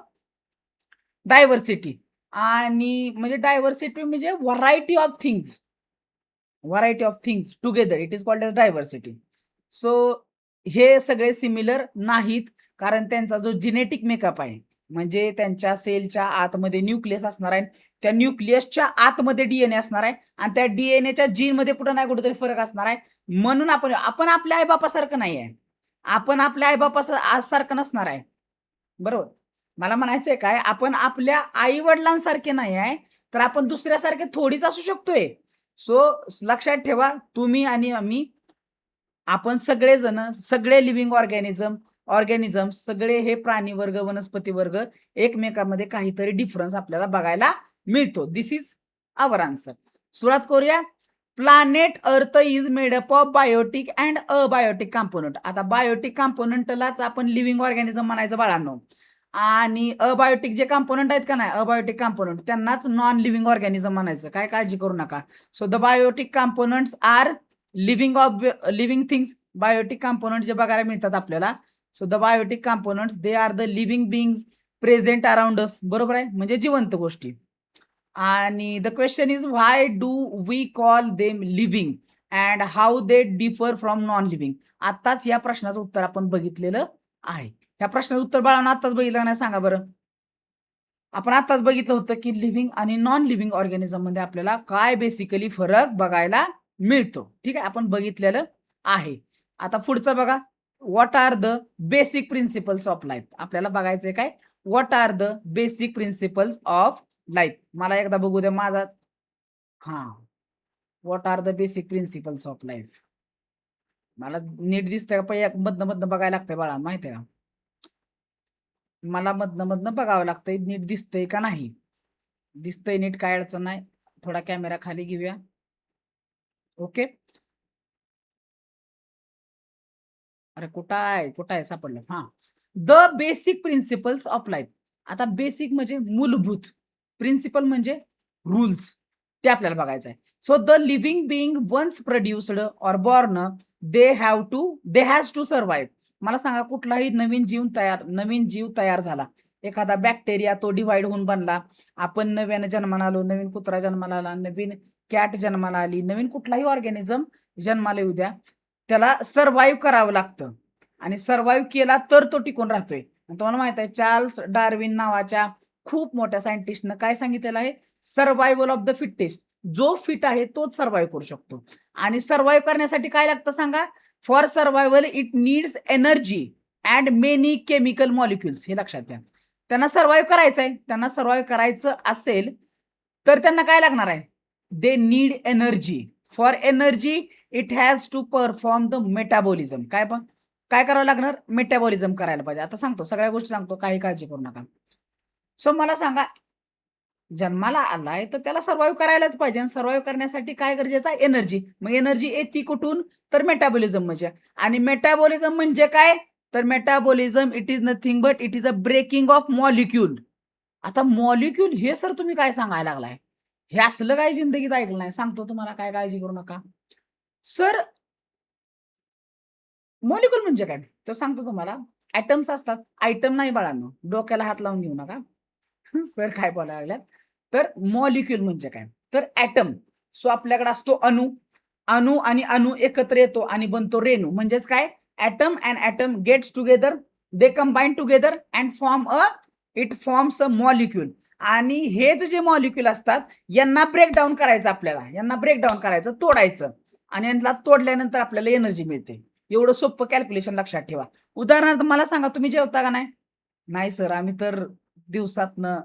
डायव्हर्सिटी. आणि म्हणजे डायव्हर्सिटी म्हणजे variety of things, variety of things together it is called as diversity. So हे सगळे सिमिलर नाहीत, कारण त्यांचा जो जेनेटिक मेकअप आहे, म्हणजे त्यांच्या सेलच्या आतमध्ये न्यूक्लियस असणार आहे, त्या न्यूक्लियसच्या आतमध्ये DNA असणार आहे आणि त्या DNAच्या जीनमध्ये कुठं नाही कुठेतरी फरक असणार आहे. म्हणून आपण आपण आपल्या आईबापासारखं नाही आहे, आपण आपल्या आईबापासारखं नसणार आहे. बरोबर, मला म्हणायचंय काय, आपण आपल्या आई वडिलांसारखे नाही आहे, तर आपण दुसऱ्यासारखे थोडीच असू शकतोय. सो लक्षात ठेवा, तुम्ही आणि आम्ही, आपण सगळेजण, सगळे लिव्हिंग ऑर्गॅनिझम सगळे हे प्राणी वर्ग, वनस्पती वर्ग, एकमेकांमध्ये काहीतरी डिफरन्स आपल्याला बघायला मिळतो. This is our answer. सुरुवात करूया. Planet earth is made up of biotic and abiotic component. आता बायोटिक कंपोनंटलाच आपण लिव्हिंग ऑर्गॅनिझम म्हणायचं बाळांनो, आणि अबायोटिक जे कंपोनंट आहेत का नाही, अबायोटिक कंपोनंट, त्यांनाच नॉन लिव्हिंग ऑर्गॅनिझम म्हणायचं. काय काळजी करू नका. So the biotic components are living things. Biotic component जे बघायला मिळतात आपल्याला, so the biotic components they are the living beings present around us. बरोबर आहे, म्हणजे जिवंत गोष्टी. आणि the question is why do we call them living and how they differ from non living. आताच या प्रश्नाचं उत्तर आपण बघितलेलं आहे. ह्या प्रश्नाचं उत्तर बाळांनो आताच बघितलं नाही, सांगा बरं. आपण आताच बघितलं होतं की लिव्हिंग आणि नॉन लिव्हिंग ऑर्गॅनिझम मध्ये आपल्याला काय बेसिकली फरक बघायला मिळतो. ठीक आहे, आपण बघितलेलं आहे. आता पुढचं बघा, what are the basic principles of life. आपल्याला बघायचंय काय, what are the basic principles of life. मला एकदा बघू द्या माझा. हा, what are the basic principles of life. मला नीट दिसतंय का? पहिल्या मधनं मधनं बघायला लागतंय बाळा, माहिती आहे का? मला मधनं मधनं बघावं लागतंय नीट दिसतंय का नाही. दिसतंय नीट, काय अडचण नाही. थोडा कॅमेरा खाली घेऊया. ओके, अरे कुठं आहे सापडलं. हा, the basic principles of life. आता बेसिक म्हणजे मूलभूत, प्रिन्सिपल म्हणजे रूल्स, ते आपल्याला बघायचं आहे. So the living being once produced or born they has to survive. मला सांगा, कुठलाही नवीन जीव तयार झाला, एखादा बॅक्टेरिया तो डिवाइड होऊन बनला, आपण नव्यानं जन्माला आलो, नवीन कुत्रा जन्माला आला, नवीन कॅट जन्माला आली, नवीन कुठलाही ऑर्गॅनिझम जन्माला येऊ द्या, त्याला सर्व्हाइव्ह करावं लागतं. आणि सर्व्हाइव्ह केला तर तो टिकून राहतोय. तुम्हाला माहित आहे, चार्ल्स डार्विन नावाच्या खूप मोठ्या सायंटिस्टनं काय सांगितलेलं आहे, सर्व्हायव्हल ऑफ द फिटेस्ट. जो फिट आहे तोच सर्व्हाइव्ह करू शकतो. आणि सर्व्हाइव्ह करण्यासाठी काय लागतं सांगा, for survival it needs energy and many chemical molecules. हे लक्षात घ्या. त्यांना सर्व्हाइव्ह करायचं आहे, त्यांना सर्व्हाइव्ह करायचं असेल तर त्यांना काय लागणार आहे, they need energy. For energy it has to perform the metabolism. काय करावं लागणार, मेटाबॉलिझम करायला पाहिजे. आता सांगतो, सगळ्या गोष्टी सांगतो, काही काळजी करू नका. सो मला सांगा, जन्माला आलाय तर त्याला सर्व्हाइव्ह करायलाच पाहिजे, आणि सर्व्हाइव्ह करण्यासाठी काय गरजेचं आहे, एनर्जी. मग एनर्जी येते कुठून, तर मेटाबॉलिझम म्हणजे. आणि मेटाबॉलिझम म्हणजे काय, तर metabolism it is nothing but it is a breaking of molecule. आता मॉलिक्यूल हे सर तुम्ही काय सांगायला लागलाय? हे असलं काय जिंदगीत ऐकलं नाही. सांगतो तुम्हाला, काय काळजी करू नका. सर मॉलिक्यूल म्हणजे काय? तर सांगतो तुम्हाला. ॲटम्स असतात. आयटम नाही बाळांनो. डोक्याला हात लावून घेऊ नका. सर काय बोलायला लागल्यात? तर मॉलिक्यूल म्हणजे काय? तर ॲटम. सो आपल्याकडे असतो अणू. अणू आणि अणू एकत्र येतो आणि बनतो रेणू. म्हणजेच काय? Atom and atom gets together, they combine together and it forms a molecule. आणि हेच जे मॉलिक्यूल असतात यांना ब्रेकडाऊन करायचं आपल्याला. यांना ब्रेकडाऊन करायचं, तोडायचं. आणि यांना तोडल्यानंतर आपल्याला एनर्जी मिळते. एवढं सोपं कॅल्क्युलेशन लक्षात ठेवा. उदाहरणार्थ मला सांगा, तुम्ही जेवता का नाही? नाही सर, आम्ही तर दिवसातनं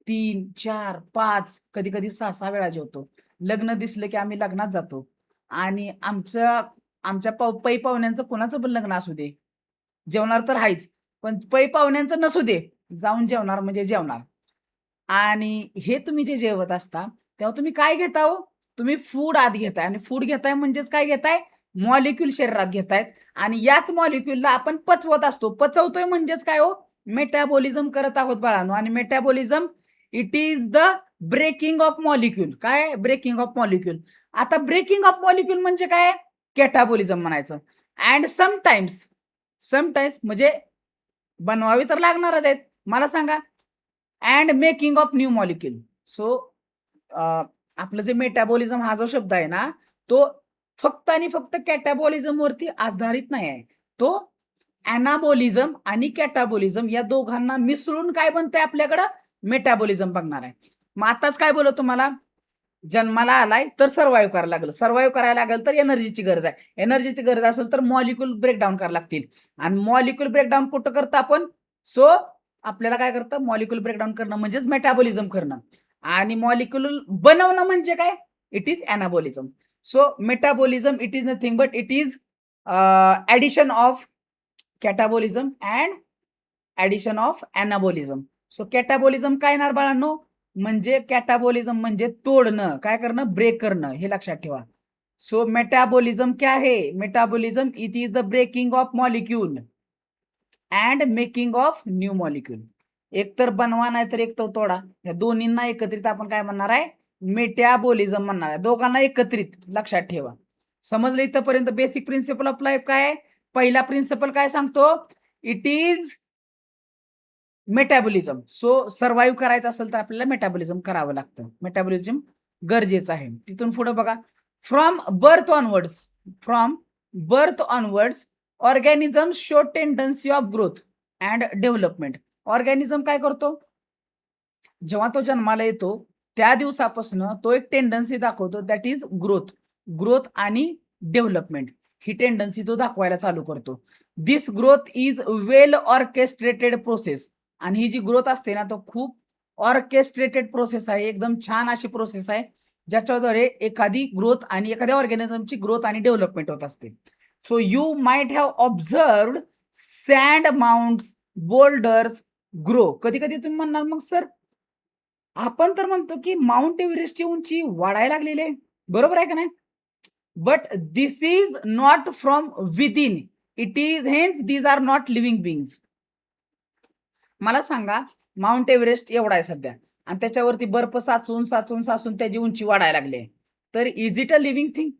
3, 4, 5 कधी-कधी 6-6 वेळा जेवतो. लग्न दिसलं की आम्ही लग्नात जातो आणि आमच्या पै पाहुण्यांचं कोणाचं पण लग्न असू दे, जेवणार तर आहेच. पण पै पाहुण्यांचं नसू दे, जाऊन जेवणार म्हणजे जेवणार. आणि हे तुम्ही जे जेवत असता, तेव्हा तुम्ही काय घेता हो? तुम्ही फूड आत घेताय आणि फूड घेताय म्हणजेच काय घेताय? मॉलिक्यूल शरीरात घेतायत आणि याच मॉलिक्यूलला आपण पचवत असतो. पचवतोय म्हणजेच काय हो? मेटाबॉलिझम करत आहोत बाळांनो. आणि metabolism it is the breaking of molecule. काय? Breaking of molecule. आता ब्रेकिंग ऑफ मॉलिक्यूल म्हणजे काय? कॅटाबॉलिझम म्हणायचं. अँड समटाईम्स म्हणजे बनवावी तर लागणारच आहेत. मला सांगा, and making of new molecule. So आपलं जे मेटाबॉलिझम हा जो शब्द आहे ना, तो फक्त आणि फक्त कॅटाबॉलिझम वरती आधारित नाही आहे. तो ॲनाबॉलिझम आणि कॅटाबॉलिझम या दोघांना मिसळून काय बनतंय आपल्याकडं? मेटाबॉलिझम बघणार आहे. मग आताच काय बोललो तुम्हाला? जन्माला आलाय तर सर्व्हाइव्ह करायला लागलं. सर्व्हाइव्ह करायला लागेल तर एनर्जीची गरज आहे. एनर्जीची गरज असेल तर मॉलिक्यूल ब्रेकडाऊन करायला लागतील. आणि मॉलिक्यूल ब्रेकडाऊन कुठं करतो आपण? सो आपल्याला काय करतं? मॉलिक्यूल ब्रेकडाऊन करणं म्हणजेच मेटाबॉलिझम करणं. आणि मॉलिक्यूल बनवणं म्हणजे काय? It is anabolism. So metabolism it is nothing but it is addition of catabolism and addition of anabolism. So catabolism काय येणार बाळांनो? म्हणजे कॅटाबॉलिझम म्हणजे तोडणं, काय करणं? ब्रेक करणं. हे लक्षात ठेवा. सो मेटाबॉलिझम क्या है? Metabolism it is the breaking of molecule and making of new molecule. एक तर बनवा नाही तर एक तर तोडा. या दोन्हींना एकत्रित आपण काय म्हणणार आहे? मेटाबॉलिझम म्हणणार आहे. दोघांना एकत्रित लक्षात ठेवा. समजलं इथपर्यंत? बेसिक प्रिन्सिपल ऑफ लाईफ काय आहे? पहिला प्रिन्सिपल काय सांगतो? It is metabolism. So survive करायचं असेल तर आपल्याला मेटाबॉलिझम करावं लागतं. मेटाबॉलिझम गरजेचं आहे. तिथून पुढे बघा, from birth onwards organism show tendency of growth and development. Organism काय करतो? जेव्हा तो जन्माला येतो त्या दिवसापासून तो एक टेंडन्सी दाखवतो, दॅट इज ग्रोथ आणि डेव्हलपमेंट. ही टेंडन्सी तो दाखवायला चालू करतो. This growth is well orchestrated process. आणि ही जी ग्रोथ असते ना, तो खूप ऑर्केस्ट्रेटेड प्रोसेस आहे. एकदम छान अशी प्रोसेस आहे, ज्याच्याद्वारे एखादी ग्रोथ आणि एखाद्या ऑर्गॅनिझमची ग्रोथ आणि डेव्हलपमेंट होत असते. So you might have observed sand mounts, boulders grow. कधी कधी तुम्ही म्हणणार, मग सर आपण तर म्हणतो की माउंट एव्हरेस्टची उंची वाढायला लागलेली आहे, बरोबर आहे का नाही? But this is not from within. It is hence these are not living beings. मला सांगा, माउंट एव्हरेस्ट एवढा आहे सध्या आणि त्याच्यावरती बर्फ साचून त्याची उंची वाढायला लागली आहे. तर is it a living thing?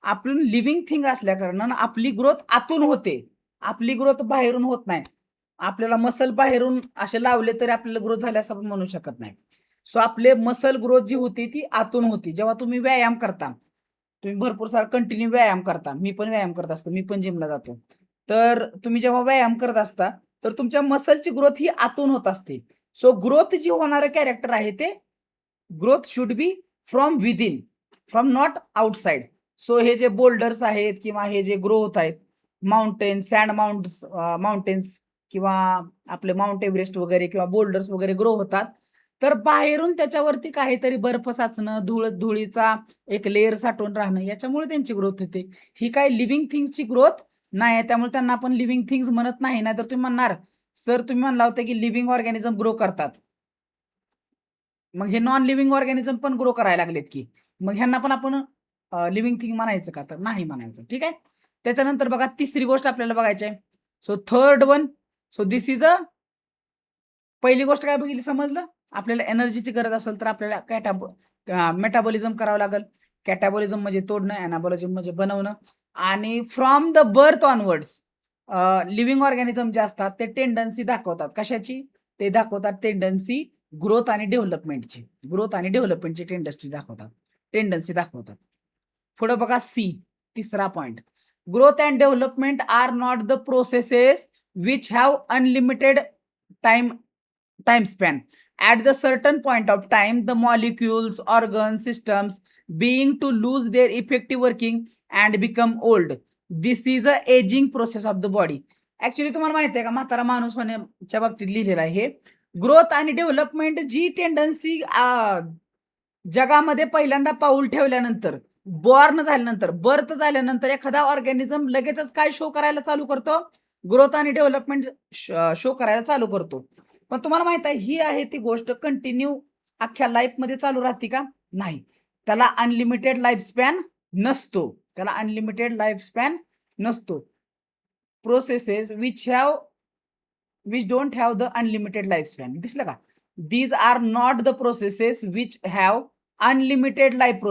आपण लिव्हिंग थिंग असल्या कारणानं आपली ग्रोथ आतून होते. आपली ग्रोथ बाहेरून होत नाही. आपल्याला मसल बाहेरून असे लावले तरी आपल्याला ग्रोथ झाली असं आपण म्हणू शकत नाही. सो आपले मसल ग्रोथ जी होती ती आतून होती. जेव्हा तुम्ही व्यायाम करता, तुम्ही भरपूर सारा कंटिन्यू व्यायाम करता. मी पण व्यायाम करत असतो. मी पण जिमला जातो. तर तुम्ही जेव्हा व्यायाम करत असता तर तुमच्या मसलची ग्रोथ ही आतून होत असते. सो ग्रोथ जी होणारं कॅरेक्टर आहे ते growth should be from within, from not outside. So हे जे बोल्डर्स आहेत किंवा हे जे ग्रो होत आहेत, माउंटेन्स किंवा आपले माउंट एव्हरेस्ट वगैरे किंवा बोल्डर्स वगैरे ग्रो होतात, तर बाहेरून त्याच्यावरती काहीतरी बर्फ साचणं, धुळीचा एक लेअर साठवून राहणं, याच्यामुळे त्यांची ग्रोथ होते. ही काय लिव्हिंग थिंग्सची ग्रोथ नाही आहे. त्यामुळे त्यांना आपण लिव्हिंग थिंग्स म्हणत नाही. नाहीतर तुम्ही म्हणणार, सर तुम्ही म्हणला होता की लिव्हिंग ऑर्गॅनिझम ग्रो करतात, मग हे नॉन लिव्हिंग ऑर्गॅनिझम पण ग्रो करायला लागलेत की, मग ह्यांना पण आपण लिव्हिंग थिंग म्हणायचं का? तर नाही म्हणायचं. ठीक आहे. त्याच्यानंतर बघा, तिसरी गोष्ट आपल्याला बघायची आहे. So third one, so this is a, पहिली गोष्ट काय बघितली समजलं, आपल्याला एनर्जीची गरज असेल तर आपल्याला मेटाबॉलिझम करावं लागेल. कॅटाबॉलिझम म्हणजे तोडणं, एनाबॉलिझम म्हणजे बनवणं. आणि from the birth onwards living organism जे असतात ते टेंडन्सी दाखवतात. कशाची? ते दाखवतात टेंडन्सी ग्रोथ आणि डेव्हलपमेंटची. ग्रोथ आणि डेव्हलपमेंटची टेंडन्सी दाखवतात. पुढे बघा सी, तिसरा point. Growth and development are not the processes which have unlimited time span. At the certain point of time, the molecules, organs, systems being to lose their effective working and become old. This is a aging process of the body. Actually तुम्हाला माहिती आहे का, म्हातारा माणूस होण्याच्या बाबतीत लिहिलेलं आहे. ग्रोथ आणि डेव्हलपमेंट जी टेंडन्सी जगामध्ये पहिल्यांदा पाऊल ठेवल्यानंतर, बर्थ झाल्यानंतर एखादा ऑर्गॅनिझम लगेचच काय शो करायला चालू करतो? ग्रोथ आणि डेव्हलपमेंट शो करायला चालू करतो. पण तुम्हाला माहित आहे, ही आहे ती गोष्ट कंटिन्यू अख्ख्या लाईफ मध्ये चालू राहते का? नाही. त्याला अनलिमिटेड लाईफ स्पॅन नसतो. Processes which don't have the unlimited life span. दिसलं का? These are not the processes which have unlimited life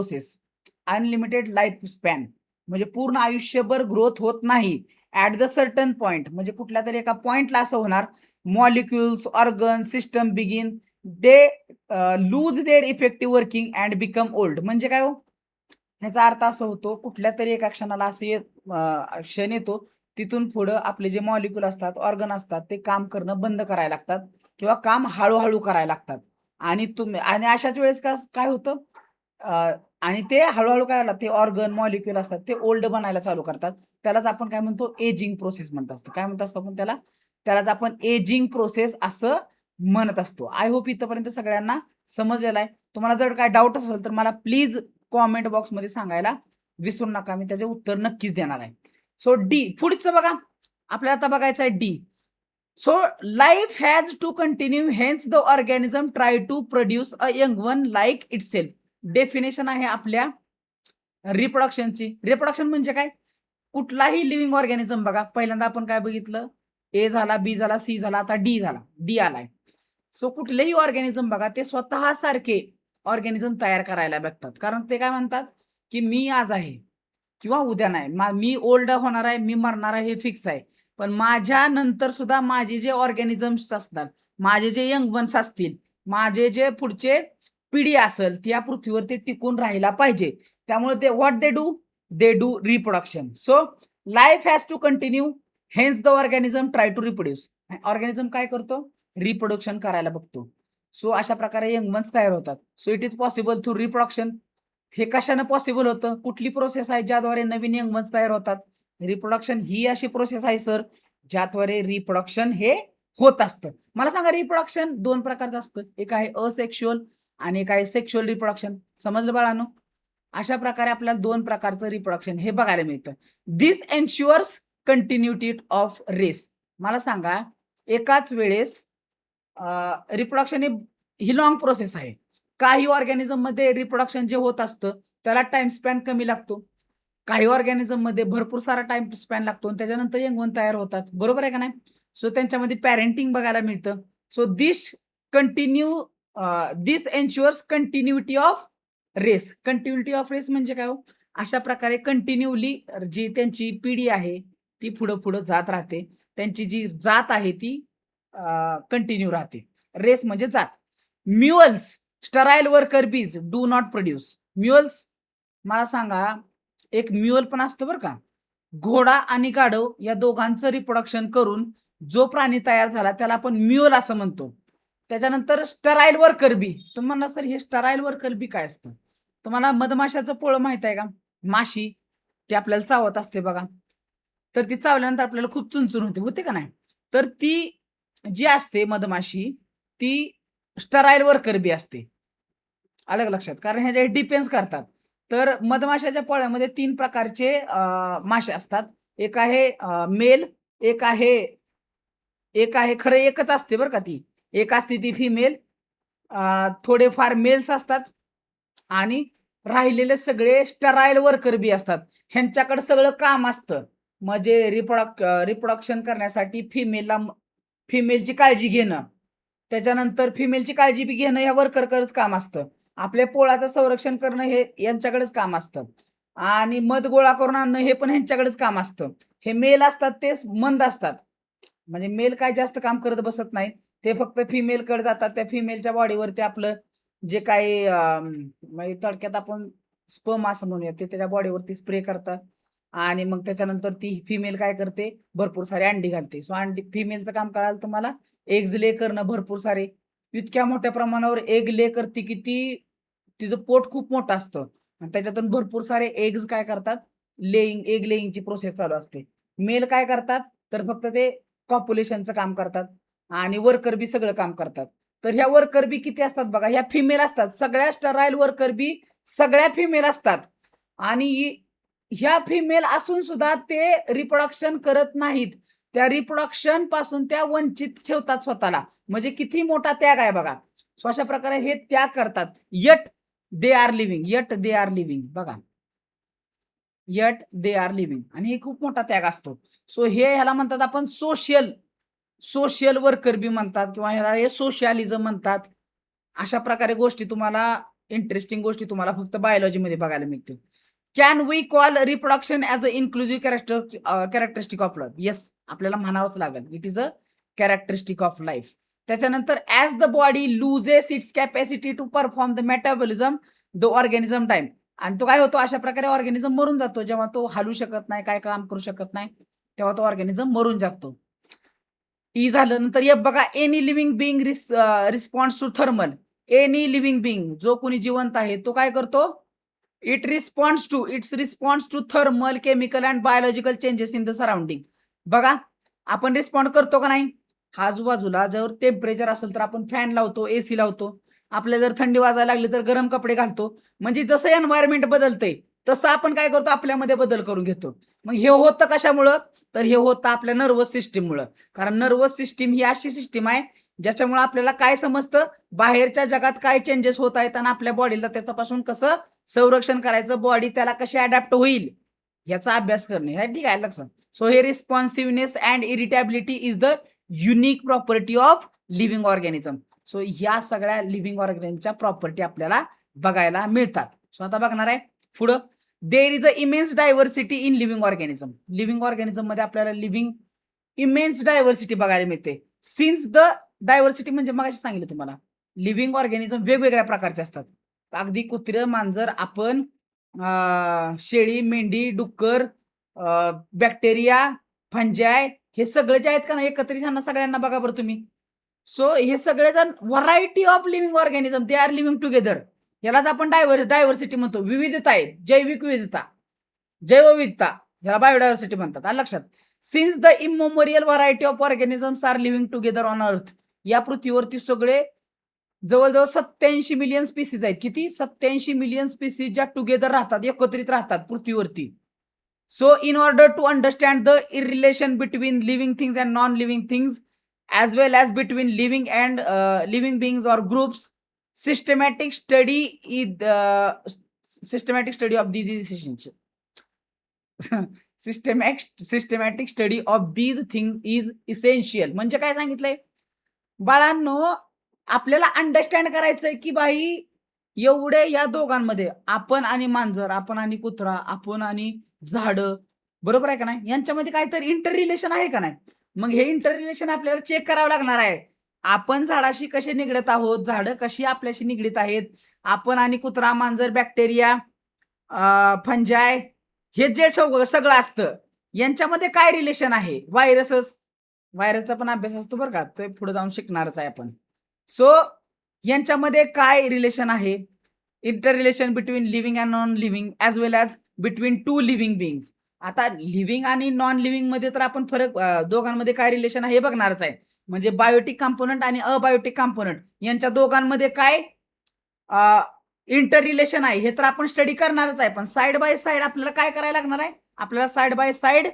span. म्हणजे पूर्ण आयुष्यभर ग्रोथ होत नाही. ऍट द सर्टन पॉइंट म्हणजे कुठल्या तरी एका पॉइंटला असं होणार, molecules, organ, system begin they lose their effective working and become old. म्हणजे काय हो? ह्याचा अर्थ असा होतो, कुठल्या तरी एका क्षणाला असे क्षण येतो, तिथून पुढं आपले जे मॉलिक्यूल असतात, ऑर्गन असतात, ते काम करणं बंद करायला लागतात किंवा काम हळूहळू करायला लागतात. आणि अशाच वेळेस काय होतं, आणि ते हळूहळू काय होतं, ते ऑर्गन, मॉलिक्यूल असतात ते ओल्ड बनायला चालू करतात. त्यालाच आपण काय म्हणतो? एजिंग प्रोसेस म्हणत असतो. काय म्हणत असतो आपण त्यालाच आपण एजिंग प्रोसेस असं म्हणत असतो. आय होप इथपर्यंत सगळ्यांना समजलेलं आहे. तुम्हाला जर काय डाऊट असेल तर मला प्लीज कॉमेंट बॉक्समध्ये सांगायला विसरू नका. मी त्याचे उत्तर नक्कीच देणार आहे. सो डी, पुढचं बघा, आपल्याला आता बघायचं आहे D. So life has to continue, hence the organism try to produce a young one like itself. Definition आहे आपल्या रिप्रोडक्शनची. रिप्रोडक्शन म्हणजे काय? कुठलाही लिव्हिंग ऑर्गॅनिझम बघा, पहिल्यांदा आपण काय बघितलं? ए झाला, बी झाला, सी झाला, आता डी आलाय. सो कुठलेही ऑर्गॅनिझम बघा, ते स्वतः सारखे ऑर्गॅनिझम तयार करायला बघतात. कारण ते काय म्हणतात की मी आज आहे किंवा उद्या नाही, मी ओल्ड होणार आहे, मी मरणार आहे, हे फिक्स आहे. पण माझ्या नंतर सुद्धा माझे जे ऑर्गॅनिझम्स असतात, माझे जे यंग वन्स असतील, माझे जे पुढचे पिढी असेल, ती या पृथ्वीवरती टिकून राहायला पाहिजे. त्यामुळे they do reproduction. So life has to continue, hence the organism try to reproduce. Organism काय करतो? रिप्रोडक्शन करायला बघतो. सो अशा प्रकारे यंग वन्स तयार होतात. So it is possible through reproduction. हे कशाने पॉसिबल होतं? कुठली प्रोसेस आहे ज्याद्वारे नवीन यंग वन्स तयार होतात? रिप्रोडक्शन ही अशी प्रोसेस आहे सर, ज्याद्वारे रिप्रोडक्शन हे होत असतं. मला सांगा, रिप्रोडक्शन दोन प्रकारचं असतं, एक आहे असेक्शुअल आणि एक आहे सेक्शुअल रिप्रोडक्शन. समजलं बाळांनो? अशा प्रकारे आपल्याला दोन प्रकारचं रिप्रोडक्शन हे बघायला मिळतं. दिस एन्श्युअर्स कंटिन्युटी ऑफ रेस. मला सांगा, एकाच वेळेस रिप्रोडक्शन ही लॉंग प्रोसेस आहे. काही ऑर्गॅनिझम मध्ये रिप्रोडक्शन जे होत असतं त्याला टाइम स्पॅन कमी लागतो. काही ऑर्गॅनिझम मध्ये भरपूर सारा टाइम स्पॅन लागतो आणि त्याच्यानंतर यंगवन तयार होतात. बरोबर आहे का नाही? सो त्यांच्यामध्ये पॅरेंटिंग बघायला मिळतं. So this ensures continuity of race. Continuity of race म्हणजे काय हो? अशा प्रकारे कंटिन्युअली जी त्यांची पिढी आहे ती पुढे पुढे जात राहते. त्यांची जी जात आहे ती कंटिन्यू राहते. रेस म्हणजे जात. Mules, sterile worker bees do not produce. Mules, मला सांगा, एक म्युअल पण असतो बरं का, घोडा आणि गाढव या दोघांचं रिप्रोडक्शन करून जो प्राणी तयार झाला त्याला आपण म्युअल असं म्हणतो. त्याच्यानंतर स्टराईल वर्कर बी. तुम्हाला सर हे स्टराईल वर्कर बी काय असतं? तुम्हाला मधमाशाचं पोळं माहित आहे का? माशी ती आपल्याला चावत असते बघा, तर ती चावल्यानंतर आपल्याला खूप चुनचुन होते का नाही? तर ती जी असते मधमाशी, ती स्टराईल वर्कर बी असते. अलग लक्षात, कारण ह्याचे डिपेंड्स करतात. तर मधमाशाच्या पोळ्यामध्ये तीन प्रकारचे मासे असतात. एक आहे मेल, एक आहे खरं एकच असते बरं का, ती एक असते ती फिमेल, थोडेफार मेल्स असतात आणि राहिलेले सगळे स्टराईल वर्कर बी असतात. ह्यांच्याकडे सगळं काम असतं. म्हणजे रिप्रोडक्शन करण्यासाठी फिमेलची काळजी घेणं, त्याच्यानंतर फिमेलची काळजी बी घेणं ह्या वर्करकडेच काम असतं. आपल्या पोळाचं संरक्षण करणं हे यांच्याकडेच काम असतं आणि मध गोळा करून आणणं हे पण ह्यांच्याकडेच काम असतं. हे मेल असतात तेच मंद असतात. म्हणजे मेल काय जास्त काम करत बसत नाहीत. ते फक्त फिमेलकडे जातात. त्या फिमेलच्या बॉडीवरती आपलं जे काही म्हणजे थोडक्यात आपण स्पर्म असं म्हणूया ते त्याच्या बॉडीवरती स्प्रे करतात आणि मग त्याच्यानंतर ती फिमेल काय करते भरपूर सारे अंडी घालते. सो अंडी फिमेलचं काम कळालं तुम्हाला एग्ज ले करणं भरपूर सारे. इतक्या मोठ्या प्रमाणावर एग ले करते की तिचं पोट खूप मोठं असतं आणि त्याच्यातून भरपूर सारे एग्ज काय करतात एग लेईंगची प्रोसेस चालू असते. मेल काय करतात तर फक्त ते कॉप्युलेशनचं काम करतात आणि वर्कर बी सगळं काम करतात. तर ह्या वर्कर बी किती असतात बघा, ह्या फिमेल असतात. सगळ्या स्टराईल वर्कर बी सगळ्या फिमेल असतात आणि ह्या फिमेल असून सुद्धा ते रिप्रोडक्शन करत नाहीत. त्या रिप्रोडक्शन पासून त्या वंचित ठेवतात स्वतःला. म्हणजे किती मोठा त्याग आहे बघा. सो अशा प्रकारे हे त्याग करतात. यट दे आर लिव्हिंग बघा. यट दे आर लिव्हिंग आणि हे खूप मोठा त्याग असतो. सो हे ह्याला म्हणतात आपण सोशल वर्कर बी म्हणतात किंवा ह्याला हे सोशलिझम म्हणतात. अशा प्रकारे गोष्टी तुम्हाला इंटरेस्टिंग गोष्टी तुम्हाला फक्त बायोलॉजीमध्ये बघायला मिळतील. Can we call reproduction as a inclusive characteristic of life? Yes, आपल्याला म्हणावंच लागेल. It is a characteristic of life. त्याच्यानंतर as the body loses its capacity to perform the metabolism the organism time. आणि तो काय होतो अशा प्रकारे ऑर्गॅनिझम मरून जातो. जेव्हा तो हलू शकत नाही, काय काम करू शकत नाही, तेव्हा तो ऑर्गॅनिझम मरून जातो. ई झालं. नंतर ये बघा, any living being response to thermal. Any living being जो कोणी जिवंत आहे तो काय करतो, it's response to thermal chemical and biological changes in the surrounding. बघा आपण रिस्पॉन्ड करतो का नाही. आजूबाजूला जर टेम्परेचर असेल तर आपण फॅन लावतो, एसी लावतो. आपल्याला जर थंडी वाजायला लागली तर गरम कपडे घालतो. म्हणजे जसं एन्व्हायरमेंट बदलतंय तसं आपण काय करतो आपल्यामध्ये बदल करून घेतो. मग हे होतं कशामुळं, तर हे होतं आपल्या नर्वस सिस्टीममुळं. कारण नर्वस सिस्टीम ही अशी सिस्टीम आहे ज्याच्यामुळे आपल्याला काय समजतं, बाहेरच्या जगात काय चेंजेस होत आहेत आणि आपल्या बॉडीला त्याच्यापासून कसं संरक्षण करायचं, बॉडी त्याला कशी अडॅप्ट होईल याचा अभ्यास करणे. हे ठीक आहे लक्षात. सो हे responsiveness and irritability is the unique property of living organism. So ह्या सगळ्या लिव्हिंग ऑर्गॅनिझमच्या प्रॉपर्टी आपल्याला बघायला मिळतात. सो आता बघणार आहे पुढं. There is a immense diversity in living organism. Living organism मध्ये आपल्याला इमेन्स डायव्हर्सिटी बघायला मिळते. सिन्स द डायव्हर्सिटी म्हणजे मग सांगितलं तुम्हाला लिव्हिंग ऑर्गॅनिझम वेगवेगळ्या प्रकारचे असतात. अगदी कुत्र, मांजर, आपण, शेळी, मेंढी, डुक्कर, बॅक्टेरिया, फंजाय, हे सगळे जे आहेत का ना एकत्रित ह्यांना सगळ्यांना बघा बरं तुम्ही. सो हे सगळेजण variety of living organism they are living together. यालाच आपण डायव्हर्सिटी म्हणतो. विविधता आहे, जैविक विविधता, जैवविविधता, ह्याला बायोडायव्हर्सिटी म्हणतात. आलं लक्षात. Since the immemorial variety of organisms are living together on earth. या पृथ्वीवरती सगळे जवळजवळ 87 मिलियन स्पीसीज आहेत. किती? 87 मिलियन स्पीसीज ज्या टुगेदर राहतात, एकत्रित राहतात पृथ्वीवरती. So in order to understand the relation between living things and non living things as well as between living and living beings or groups, systematic study of these is essential. systematic study of these things is essential. म्हणजे काय सांगितलंय बाळांनो, आपल्याला understand करायचंय की बाई एवढे या दोघांमध्ये आपण आणि मांजर, आपण आणि कुत्रा, आपण आणि झाड, बरोबर आहे का नाही, यांच्यामध्ये काहीतरी इंटर रिलेशन आहे का नाही. मग हे इंटर रिलेशन आपल्याला चेक करावं लागणार आहे. आपण झाडाशी कसे निगडीत आहोत, झाडं कशी आपल्याशी निगडीत आहेत, आपण आणि कुत्रा, मांजर, बॅक्टेरिया, फंजाय, हे जे सगळं असतं यांच्यामध्ये काय रिलेशन आहे. व्हायरसचा पण अभ्यास असतो बरं का, ते पुढे जाऊन शिकणारच आहे आपण. सो यांच्यामध्ये काय रिलेशन आहे, inter relation between living and non living as well as between two living बिंग्स. आता लिव्हिंग आणि नॉन लिव्हिंग मध्ये तर आपण फरक, दोघांमध्ये काय रिलेशन आहे हे बघणारच आहे. म्हणजे बायोटिक कंपोनंट आणि अबायोटिक कंपोनंट यांच्या दोघांमध्ये काय इंटर रिलेशन आहे हे तर आपण स्टडी करणारच आहे. पण साइड बाय साइड आपल्याला काय करायला लागणार आहे, आपल्याला side by side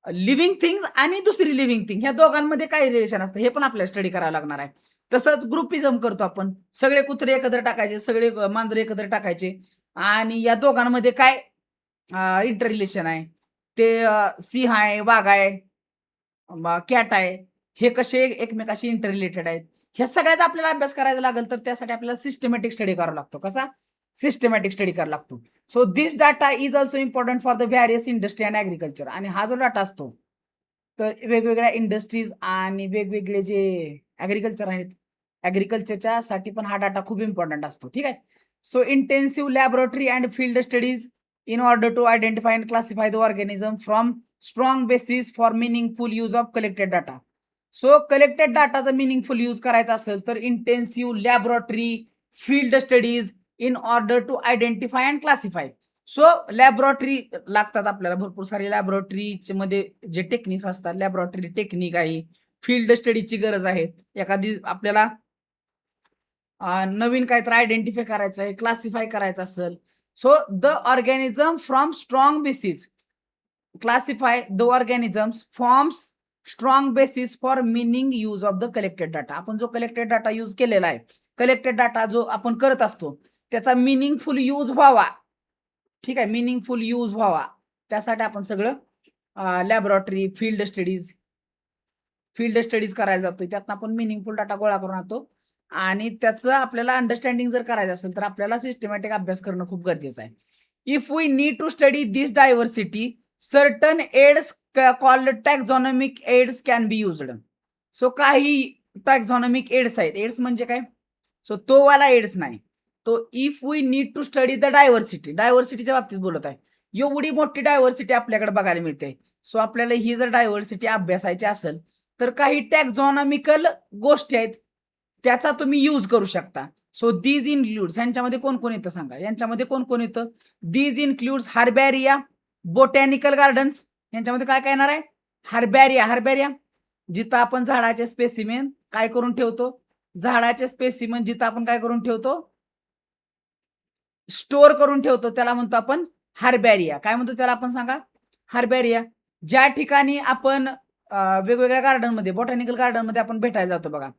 living things आणि दुसरी लिव्हिंग थिंग ह्या दोघांमध्ये काय रिलेशन असतं हे पण आपल्याला स्टडी करावं लागणार आहे. तसंच ग्रुपिझम करतो आपण, सगळे कुत्रे एकत्र टाकायचे, सगळे मांजरे एकत्र टाकायचे आणि या दोघांमध्ये काय इंटर रिलेशन आहे. ते सिंह आहे, वाघ आहे, कॅट आहे, हे कसे एकमेकाशी इंटर रिलेटेड आहेत. ह्या सगळ्याचा आपल्याला अभ्यास करायचा लागेल, तर त्यासाठी आपल्याला सिस्टमॅटिक स्टडी करावा लागतो. कसा? सिस्टमॅटिक स्टडी करावा लागतो. So this data is also important for the various industry and agriculture. आणि हा जो डाटा असतो, तर वेगवेगळ्या इंडस्ट्रीज आणि वेगवेगळे जे ॲग्रिकल्चर आहेत, ॲग्रिकल्चरच्या साठी पण हा डाटा खूप इम्पॉर्टंट असतो. ठीक आहे. So intensive laboratory and field studies in order to identify and classify the organism from strong basis for meaningful use of collected data. So collected डाटाचा मिनिंगफुल यूज करायचा असेल तर intensive laboratory field studies in order to identify and classify. So laboratory लागतात आपल्याला, भरपूर सारे लॅबोरेटरीचे मध्ये जे टेक्निक्स असतात, लॅबोरेटरी टेक्निक आहे, फील्ड स्टडीची गरज आहे. एखादी आपल्याला नवीन काहीतरी आयडेंटिफाय करायचं आहे, क्लासिफाय करायचं असेल, so the organism from strong basis classify the organisms forms strong basis for meaning use of the collected data. आपण जो कलेक्टेड डाटा यूज केलेला आहे, कलेक्टेड डाटा जो आपण करत असतो त्याचा मिनिंगफुल यूज व्हावा. ठीक आहे, मिनिंगफुल यूज व्हावा त्यासाठी आपण सगळं लॅबोरेटरी फील्ड स्टडीज करायला जातो. त्यातनं आपण मिनिंगफुल डाटा गोळा करून आणतो आणि त्याचं आपल्याला अंडरस्टँडिंग जर करायचं असेल तर आपल्याला सिस्टमॅटिक अभ्यास करणं खूप गरजेचं आहे. If we need to study this diversity certain aids called taxonomic aids can be used. So काही टॅक्झॉनॉमिक एड्स आहेत. एड्स म्हणजे काय? सो तो वाला एड्स नाही, तो if we need to study the डायव्हर्सिटीच्या बाबतीत बोलत आहे. एवढी मोठी डायव्हर्सिटी आपल्याकडे बघायला मिळते. सो आपल्याला ही जर डायव्हर्सिटी अभ्यासायची असेल तर काही टॅक्झॉनॉमिकल गोष्टी आहेत त्याचा तुम्ही यूज करू शकता. सो दीज इन्क्लूड्स, यांच्यामध्ये कोण कोण येतं सांगा, यांच्यामध्ये कोण कोण येतं? These includes herbaria, botanical gardens. यांच्यामध्ये काय काय येणार आहे? हर्बॅरिया जिथं आपण झाडाचे स्पेसिमेन काय करून ठेवतो, झाडाचे स्पेसिमेन जिथं आपण काय करून ठेवतो, स्टोअर करून ठेवतो, त्याला म्हणतो आपण हर्बॅरिया. काय म्हणतो त्याला आपण सांगा? हर्बॅरिया. ज्या ठिकाणी आपण वेगवेगळ्या गार्डनमध्ये, बॉटॅनिकल गार्डनमध्ये आपण भेटायला जातो बघा.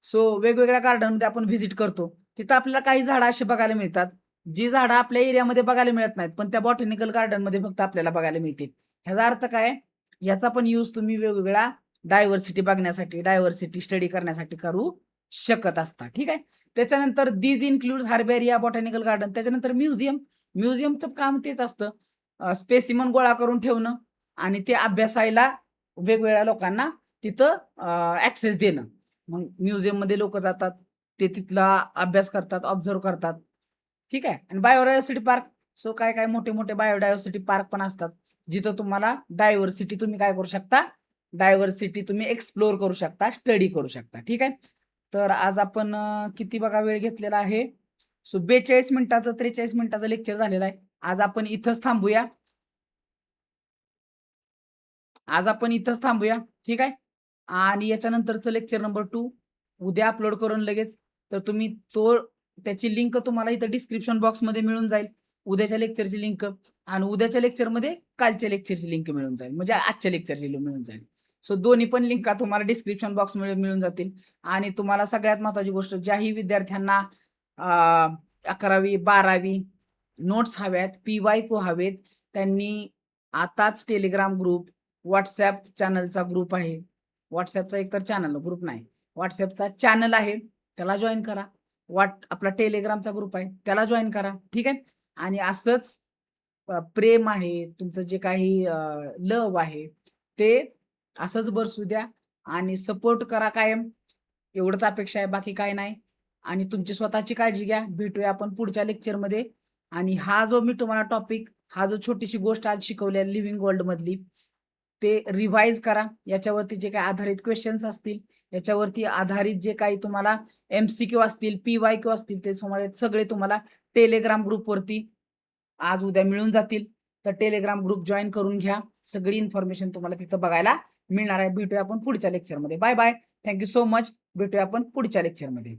सो वेगवेगळ्या गार्डनमध्ये आपण व्हिजिट करतो, तिथं आपल्याला काही झाडं अशी बघायला मिळतात जी झाडं आपल्या एरियामध्ये बघायला मिळत नाहीत, पण त्या बॉटॅनिकल गार्डनमध्ये फक्त आपल्याला बघायला मिळतील. ह्याचा अर्थ काय? याचा पण यूज तुम्ही वेगवेगळ्या डायव्हर्सिटी बघण्यासाठी, डायव्हर्सिटी स्टडी करण्यासाठी करू शकत असता. ठीक आहे. त्याच्यानंतर these includes herbaria, botanical garden. त्याच्यानंतर म्युझियमचं काम तेच असतं, स्पेसिमन गोळा करून ठेवणं आणि ते अभ्यासायला वेगवेगळ्या लोकांना तिथं ऍक्सेस देणं. मग म्युझियम मध्ये लोक जातात, ते तिथला अभ्यास करतात, ऑब्झर्व करतात. ठीक आहे. आणि बायोडायव्हर्सिटी पार्क. सो काय काय मोठे मोठे बायोडायव्हर्सिटी पार्क पण असतात जिथं तुम्हाला डायव्हर्सिटी तुम्ही काय करू शकता, डायव्हर्सिटी तुम्ही एक्सप्लोर करू शकता, स्टडी करू शकता. ठीक आहे. तर आज आपण किती बघा वेळ घेतलेला आहे. सो 42 मिनिटाचं 43 मिनिटाचं लेक्चर झालेलं आहे. आज आपण इथंच थांबूया. ठीक आहे. आणि याच्यानंतरचं लेक्चर नंबर 2 उद्या अपलोड करून लगेच, तर तुम्ही त्याची लिंक तुम्हाला इथं डिस्क्रिप्शन बॉक्समध्ये मिळून जाईल, उद्याच्या लेक्चरची लिंक. आणि उद्याच्या लेक्चरमध्ये कालच्या लेक्चरची लिंक मिळून जाईल, म्हणजे आजच्या लेक्चरची लिंक मिळून जाईल. सो दोन्ही पण लिंका तुम्हाला डिस्क्रिप्शन बॉक्समध्ये मिळून जातील. आणि तुम्हाला सगळ्यात महत्त्वाची गोष्ट, ज्याही विद्यार्थ्यांना 11वी 12वी नोट्स हव्यात, PYQ हवेत, त्यांनी आताच टेलिग्राम ग्रुप, व्हॉट्सॲप चॅनलचा ग्रुप आहे, व्हॉट्सॲपचा एकतर चॅनल, ग्रुप नाही, व्हॉट्सॲपचा चॅनल आहे, त्याला जॉईन करा. आपला टेलिग्रामचा ग्रुप आहे त्याला जॉईन करा. ठीक आहे. आणि असंच प्रेम आहे तुमचं, जे काही लव आहे ते असंच बरसू द्या आणि सपोर्ट करा कायम, एवढंच अपेक्षा आहे, बाकी काय नाही. आणि तुमची स्वतःची काळजी घ्या. भेटूया आपण पुढच्या लेक्चरमध्ये. आणि हा जो मी तुम्हाला टॉपिक, हा जो छोटीशी गोष्ट आज शिकवली लिव्हिंग वर्ल्ड मधली, ते रिवाइज करा. याच्यावरती जे काही आधारित क्वेश्चन्स असतील, याच्यावरती आधारित जे काही तुम्हाला MCQ असतील, PYQ असतील, ते सगळे तुम्हाला टेलिग्राम ग्रुपवरती आज उद्या मिळून जातील. तर टेलिग्राम ग्रुप जॉईन करून घ्या. सगळी इन्फॉर्मेशन तुम्हाला तिथं बघायला मिळणार आहे. भेटूया आपण पुढच्या लेक्चरमध्ये. Bye bye. Thank you so much. भेटूया आपण पुढच्या लेक्चरमध्ये.